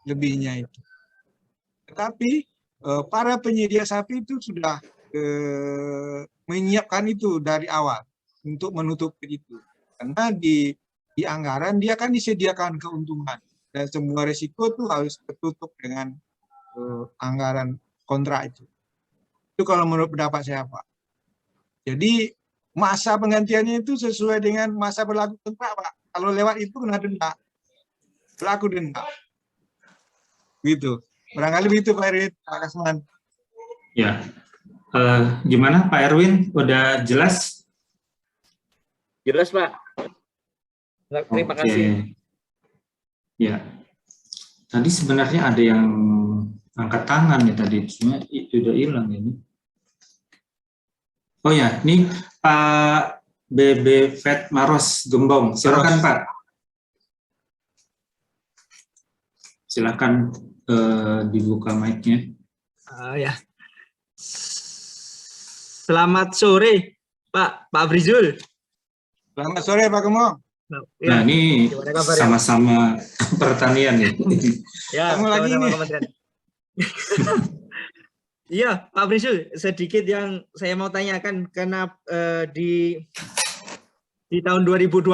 lebihnya itu. Tetapi para penyedia sapi itu sudah menyiapkan itu dari awal untuk menutup itu. Karena di anggaran dia kan disediakan keuntungan dan semua risiko itu harus tertutup dengan anggaran kontrak itu. Itu kalau menurut pendapat saya Pak. Jadi masa penggantiannya itu sesuai dengan masa berlaku kontrak Pak. Kalau lewat itu kena denda, berlaku denda. Gitu. Barangkali begitu Pak Erwin, Pak Kasman. Ya, gimana Pak Erwin? Udah jelas? Jelas Pak. Terima kasih. Ya, tadi sebenarnya ada yang angkat tangan ya tadi, cuma itu udah hilang ini. Oh ya, ini Pak BB Vet Maros Gembong, silakan Pak. Silakan dibuka mic-nya. Ya. Selamat sore, Pak Brinjul. Selamat sore Pak Gembong. Nah, ini sama-sama pertanian ya. Ya, kamu lagi nih. Iya, Pak Brinjul, sedikit yang saya mau tanyakan karena di tahun 2020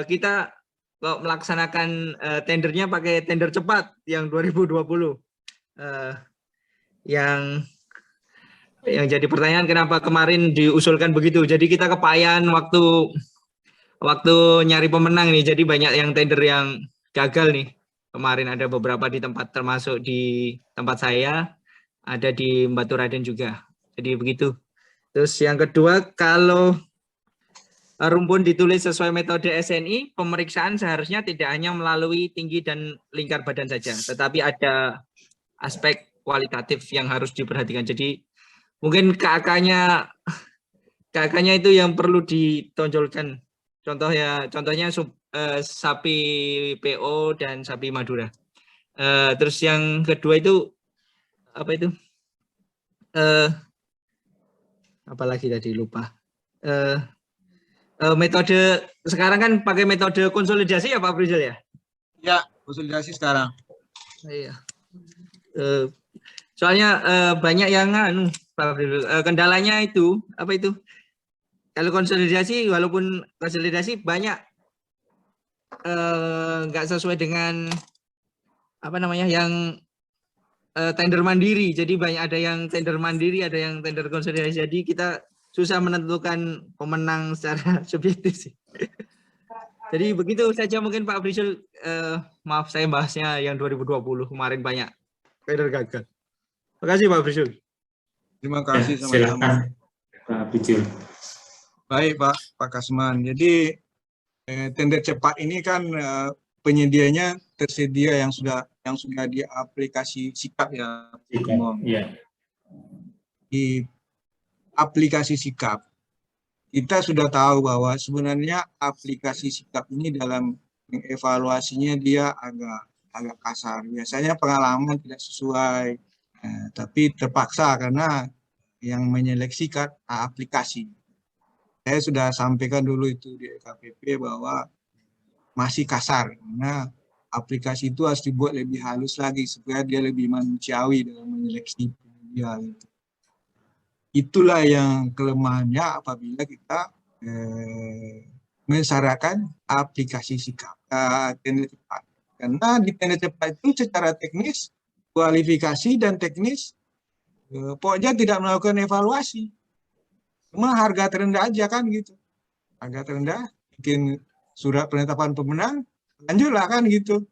kita kok melaksanakan tendernya pakai tender cepat yang 2020. Yang jadi pertanyaan kenapa kemarin diusulkan begitu. Jadi kita kepayan waktu nyari pemenang nih. Jadi banyak yang tender yang gagal nih. Kemarin ada beberapa di tempat, termasuk di tempat saya, ada di Baturaden juga. Jadi begitu. Terus yang kedua, kalau rumpun ditulis sesuai metode SNI, pemeriksaan seharusnya tidak hanya melalui tinggi dan lingkar badan saja, tetapi ada aspek kualitatif yang harus diperhatikan. Jadi mungkin KK-nya itu yang perlu ditonjolkan. Contohnya sapi PO dan sapi Madura. Terus yang kedua itu apa itu? Apalagi tadi lupa. Metode sekarang kan pakai metode konsolidasi ya Pak Brizal ya? Ya, konsolidasi sekarang. Iya. Soalnya banyak yang Pak Brizal, kendalanya itu apa itu? Kalau konsolidasi, walaupun konsolidasi banyak nggak sesuai dengan apa namanya yang tender mandiri. Jadi banyak ada yang tender mandiri, ada yang tender konsolidasi. Jadi kita susah menentukan pemenang secara subjektif sih. Jadi begitu saja mungkin Pak Brizal. Maaf saya bahasnya yang 2020 kemarin banyak tender gagal. Terima kasih Pak Brizal. Terima kasih Ya, sama-sama. silakan Pak Brizal. Baik Pak Kasman. Jadi tender cepat ini kan penyedianya tersedia yang sudah di aplikasi Sikap ya. Iya. Di aplikasi Sikap kita sudah tahu bahwa sebenarnya aplikasi Sikap ini dalam mengevaluasinya dia agak kasar. Biasanya pengalaman tidak sesuai, tapi terpaksa karena yang menyeleksikan aplikasi. Saya sudah sampaikan dulu itu di EKPP bahwa masih kasar, karena aplikasi itu harus dibuat lebih halus lagi supaya dia lebih manusiawi dalam menyeleksi penyedia. Itulah yang kelemahannya apabila kita mensyaratkan aplikasi Sikap tender cepat. Karena di tender cepat itu secara teknis, kualifikasi dan teknis, pokoknya tidak melakukan evaluasi. Cuma harga terendah aja kan gitu. Harga terendah, bikin surat penetapan pemenang, lanjutlah kan gitu.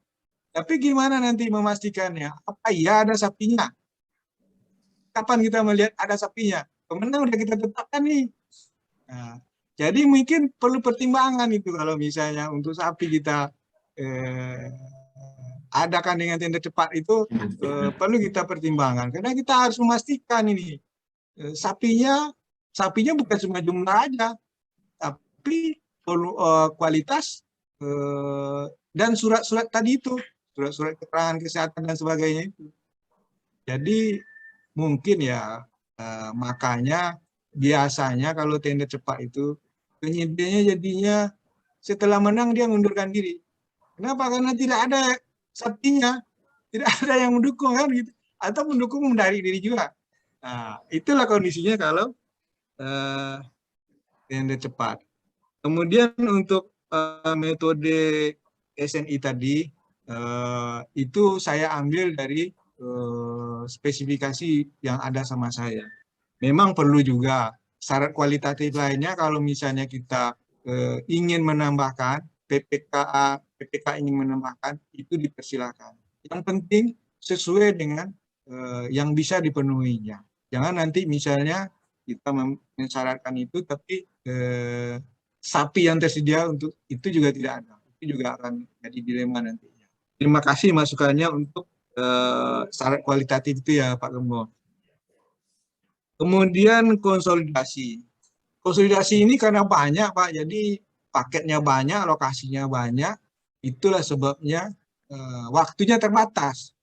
Tapi gimana nanti memastikannya? Apa iya ada sapinya? Kapan kita melihat ada sapinya? Pemenang udah kita tetapkan nih. Nah, jadi mungkin perlu pertimbangan itu kalau misalnya untuk sapi kita adakan dengan tender cepat itu perlu kita pertimbangkan. Karena kita harus memastikan ini sapinya bukan cuma jumlah aja, tapi kualitas dan surat-surat tadi itu, surat-surat keterangan kesehatan dan sebagainya itu. Jadi mungkin ya makanya biasanya kalau tender cepat itu penyedianya jadinya setelah menang dia mundurkan diri. Kenapa? Karena tidak ada sapinya, tidak ada yang mendukung kan gitu, atau mendukung menarik diri juga. Nah, itulah kondisinya kalau tender cepat. Kemudian untuk metode SNI tadi itu saya ambil dari spesifikasi yang ada sama saya. Memang perlu juga syarat kualitatif lainnya kalau misalnya kita ingin menambahkan PPK ingin menambahkan itu dipersilakan. Yang penting sesuai dengan yang bisa dipenuhinya. Jangan nanti misalnya kita mensyaratkan itu tapi sapi yang tersedia untuk itu juga tidak ada. Itu juga akan jadi dilema nantinya. Terima kasih masukannya untuk syarat kualitatif itu ya Pak Gembong. Kemudian konsolidasi. Konsolidasi ini karena banyak Pak, jadi paketnya banyak, lokasinya banyak. Itulah sebabnya waktunya terbatas.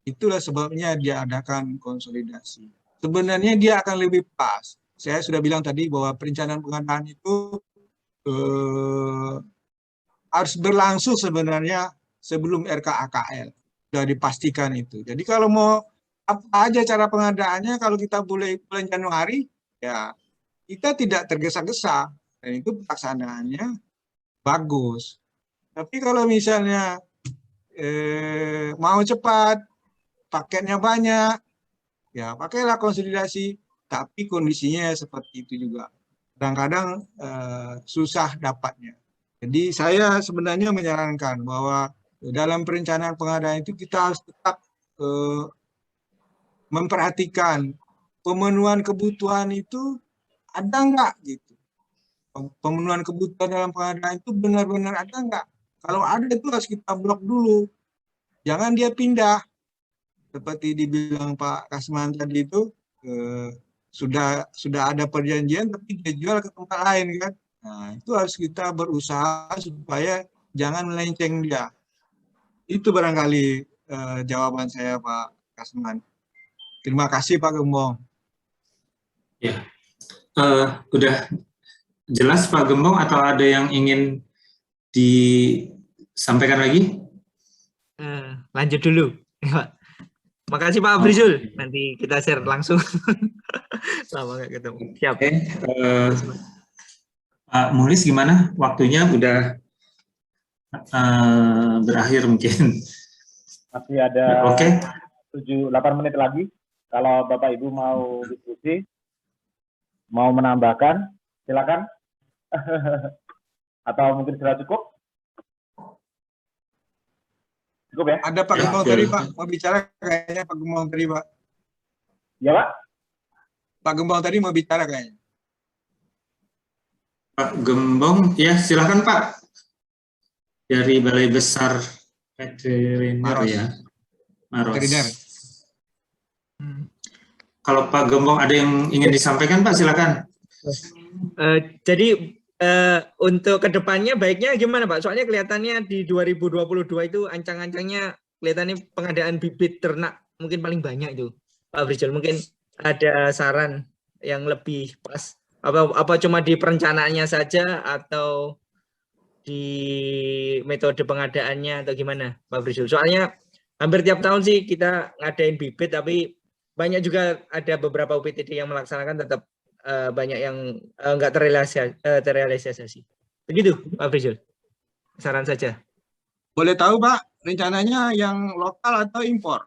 Itulah sebabnya dia adakan konsolidasi. Sebenarnya dia akan lebih pas. Saya sudah bilang tadi bahwa perencanaan pengadaan itu harus berlangsung sebenarnya sebelum RKAKL. Sudah dipastikan itu. Jadi kalau mau apa aja cara pengadaannya, kalau kita mulai bulan Januari, ya kita tidak tergesa-gesa. Dan itu pelaksanaannya bagus. Tapi kalau misalnya mau cepat, paketnya banyak, ya pakailah konsolidasi. Tapi kondisinya seperti itu juga. Kadang-kadang susah dapatnya. Jadi saya sebenarnya menyarankan bahwa dalam perencanaan pengadaan itu kita harus tetap memperhatikan pemenuhan kebutuhan itu ada nggak gitu. Pemenuhan kebutuhan dalam pengadaan itu benar-benar ada nggak? Kalau ada itu harus kita blok dulu. Jangan dia pindah. Seperti dibilang Pak Kasman tadi itu, sudah ada perjanjian tapi dia jual ke tempat lain kan. Nah, itu harus kita berusaha supaya jangan melenceng dia. Itu barangkali jawaban saya Pak Kasman. Terima kasih Pak Gembong. Ya, udah jelas Pak Gembong atau ada yang ingin disampaikan lagi? Lanjut dulu. Makasih Pak Afrizul. Nanti kita share langsung. Lama nggak ketemu. Siap. Oke, Pak Mulis gimana? Waktunya udah berakhir mungkin. Masih ada Oke. 7-8 menit lagi. Kalau Bapak Ibu mau diskusi, mau menambahkan, silakan. Atau mungkin sudah cukup? Cukup ya? Ada Pak Gembong tadi Pak, mau bicara kayaknya Pak Gembong tadi Pak. Ya Pak? Pak Gembong tadi mau bicara kayaknya. Pak Gembong, ya silakan Pak. Dari Balai Besar Veteriner ya. Maros. Veteriner. Kalau Pak Gembong ada yang ingin disampaikan Pak, silakan. Jadi untuk kedepannya baiknya gimana Pak? Soalnya kelihatannya di 2022 itu ancang-ancangnya kelihatannya pengadaan bibit ternak mungkin paling banyak itu Pak Afrizul. Mungkin ada saran yang lebih pas? Apa cuma di perencanaannya saja atau di metode pengadaannya atau gimana Pak Afrizul? Soalnya hampir tiap tahun sih kita ngadain bibit tapi banyak juga ada beberapa UPTD yang melaksanakan tetap banyak yang nggak terrealisasi. Begitu, Pak Afrizul. Saran saja. Boleh tahu Pak, rencananya yang lokal atau impor?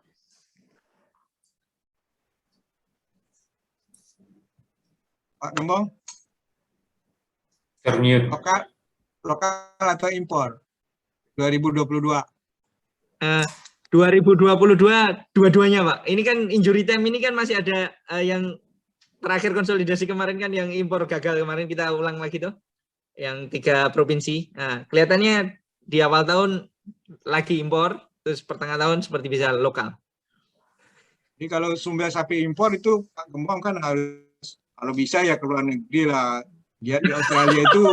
Pak Gembong? Termute. Lokal atau impor? 2022. 2022 dua-duanya Pak. Ini kan injury time ini kan masih ada yang terakhir konsolidasi kemarin kan yang impor gagal kemarin kita ulang lagi tuh. Yang 3 provinsi. Nah, kelihatannya di awal tahun lagi impor, terus pertengahan tahun seperti bisa lokal. Jadi kalau sumber sapi impor itu Pak Gembong kan harus kalau bisa ya ke luar negeri lah. Dia di Australia itu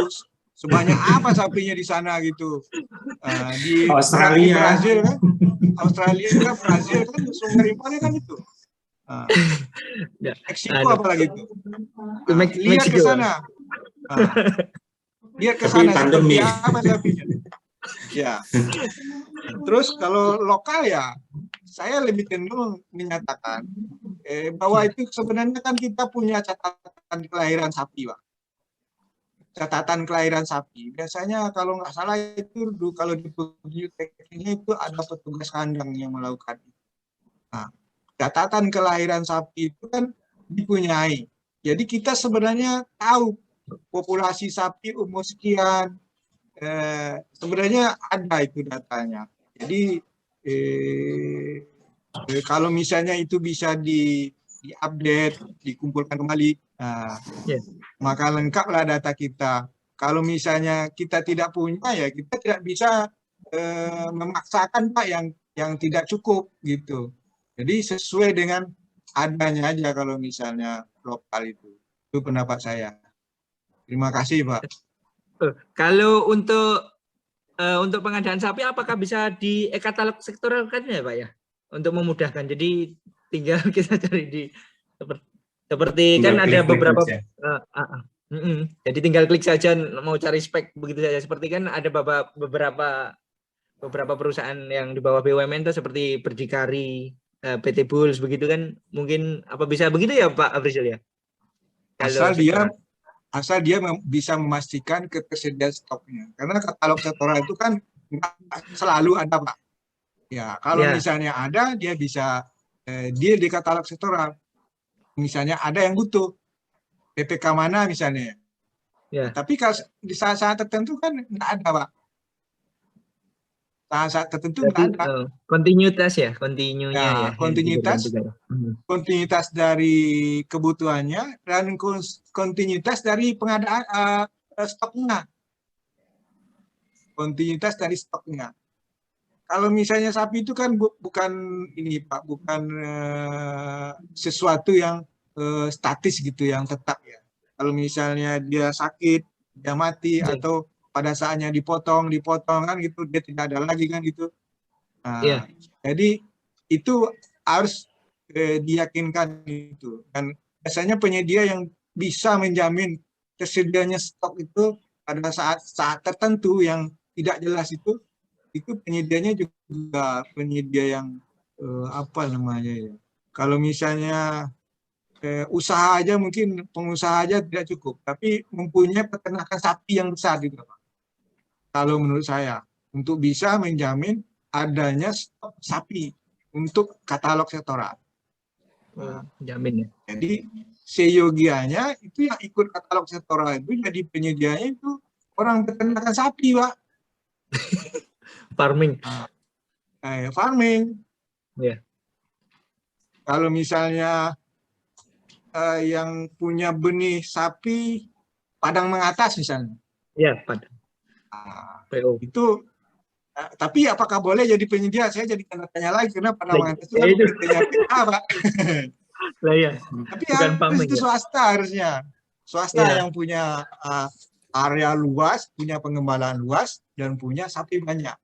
sebanyak apa sapinya di sana gitu. Di Australia. Brazil kan, Brazil kan sumber impornya kan itu. Meksiko apalagi itu. Lihat ke sana. Lihat ke sana seperti apa sapinya. Ya. Terus kalau lokal ya, saya lebih cenderung menyatakan bahwa itu sebenarnya kan kita punya catatan kelahiran sapi, Pak. Catatan kelahiran sapi. Biasanya kalau nggak salah itu kalau di tekniknya itu ada petugas kandang yang melakukan. Nah, catatan kelahiran sapi itu kan dipunyai. Jadi kita sebenarnya tahu populasi sapi umur sekian. Sebenarnya ada itu datanya. Jadi kalau misalnya itu bisa diupdate, dikumpulkan kembali, maka lengkaplah data kita. Kalau misalnya kita tidak punya, ya kita tidak bisa memaksakan Pak yang tidak cukup gitu. Jadi sesuai dengan adanya aja kalau misalnya lokal itu. Itu pendapat saya. Terima kasih Pak. Kalau untuk pengadaan sapi, apakah bisa di e-katalog sektoral kan ya Pak ya? Untuk memudahkan. Jadi tinggal kita cari di seperti kan ada beberapa. Jadi tinggal klik saja mau cari spek begitu saja. Seperti kan ada beberapa perusahaan yang di bawah BUMN itu seperti Berdikari, PT Bulls begitu kan, mungkin apa bisa begitu ya Pak Afrizul ya? Asal dia bisa memastikan ketersediaan stoknya. Karena katalog sektoral itu kan Nggak selalu ada, Pak. Ya, kalau Ya. misalnya ada, dia bisa deal di katalog sektoral. Misalnya ada yang butuh PPK mana misalnya. Ya. Tapi kalau di saat-saat tertentu kan nggak ada, Pak. Saat-saat tertentu Berarti nggak ada. kontinuitas ya, kontinunya Ya, ya. yang kontinuitas. dipegang juga. Kontinuitas dari kebutuhannya dan kontinuitas dari pengadaan stoknya. Kontinuitas dari stoknya. Kalau misalnya sapi itu kan bukan ini, Pak, bukan sesuatu yang statis gitu, yang tetap ya. Kalau misalnya dia sakit, dia mati, Ya. atau pada saatnya dipotong kan gitu, dia tidak ada lagi kan gitu. Nah, Ya. jadi itu harus diyakinkan itu. Dan biasanya penyedia yang bisa menjamin tersedianya stok itu pada saat tertentu yang tidak jelas itu penyedianya juga penyedia yang apa namanya ya. Kalau misalnya usaha aja, mungkin pengusaha aja tidak cukup, tapi mempunyai peternakan sapi yang besar gitu, Pak. Kalau menurut saya, untuk bisa menjamin adanya stok sapi untuk katalog sektoral. Jamin ya. Jadi seyogianya itu yang ikut katalog sektoral itu jadi penyedianya itu orang peternakan sapi, Pak. Farming. Farming. Ya. Kalau misalnya yang punya benih sapi padang mengatas misalnya. Ya, pada. PO. Itu tapi apakah boleh jadi penyedia? Saya jadi tanda tanya lagi karena padang mengatas itu kan itu. penyedia PA, Pak. Lah ya. Tapi Bukan farming, itu ya? swasta harusnya. Swasta Ya. yang punya area luas, punya pengembalaan luas, dan punya sapi banyak.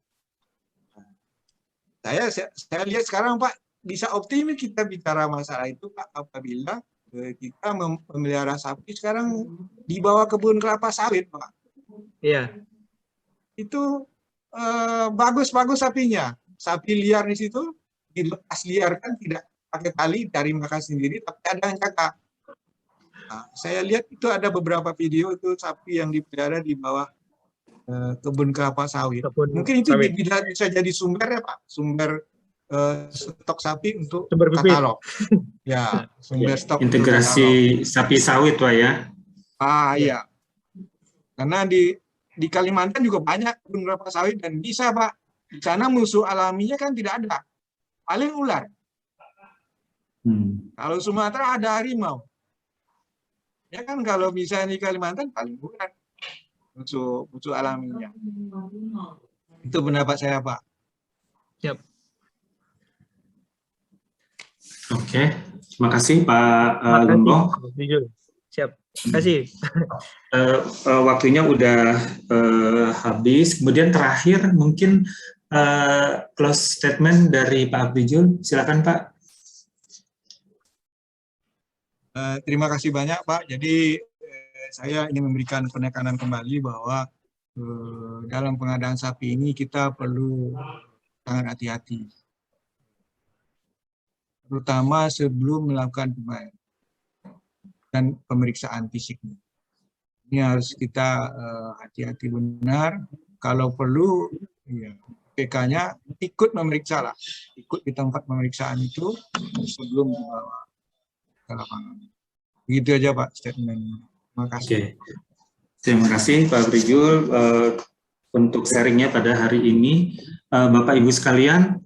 Saya lihat sekarang, Pak, bisa optimis kita bicara masalah itu, Pak, apabila kita memelihara sapi sekarang di bawah kebun kelapa sawit, Pak. Iya. Itu bagus-bagus sapinya. Sapi liar di situ dilepas liarkan, tidak pakai tali, cari makan sendiri, tapi ada yang jaga. Nah, saya lihat itu ada beberapa video itu sapi yang dipelihara di bawah kebun kelapa sawit. Mungkin itu bisa jadi sumber ya, Pak, sumber stok sapi untuk sumber katalog. Ya, sumber stok integrasi sapi sawit, Pak ya. Iya. Karena di Kalimantan juga banyak kebun kelapa sawit dan bisa, Pak. Di sana musuh alaminya kan tidak ada. Paling ular. Kalau Sumatera ada harimau. Ya kan, kalau misalnya di Kalimantan paling ular. Musuh alaminya. Itu pendapat saya, Pak. Siap. Oke, terima kasih Pak Gembong. Siap, terima kasih. Waktunya udah habis. Kemudian terakhir mungkin close statement dari Pak Abrijul. Silakan, Pak. Terima kasih banyak, Pak. Jadi saya ingin memberikan penekanan kembali bahwa dalam pengadaan sapi ini kita perlu sangat hati-hati, terutama sebelum melakukan pembayaran dan pemeriksaan fisiknya. Ini harus kita hati-hati benar. Kalau perlu, ya, PK-nya ikut memeriksa lah, ikut di tempat pemeriksaan itu sebelum dibawa ke lapangan. Begitu aja, Pak, statement. Terima kasih. Oke. Terima kasih Pak Abrijul untuk sharingnya pada hari ini. Bapak Ibu sekalian,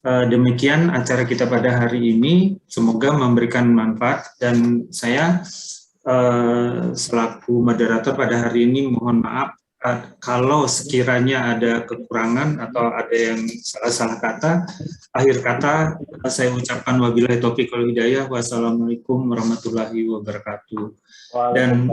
demikian acara kita pada hari ini. Semoga memberikan manfaat, dan saya selaku moderator pada hari ini mohon maaf kalau sekiranya ada kekurangan atau ada yang salah kata. Akhir kata saya ucapkan wabillahi taufiq wal hidayah. Wassalamualaikum warahmatullahi wabarakatuh. Dan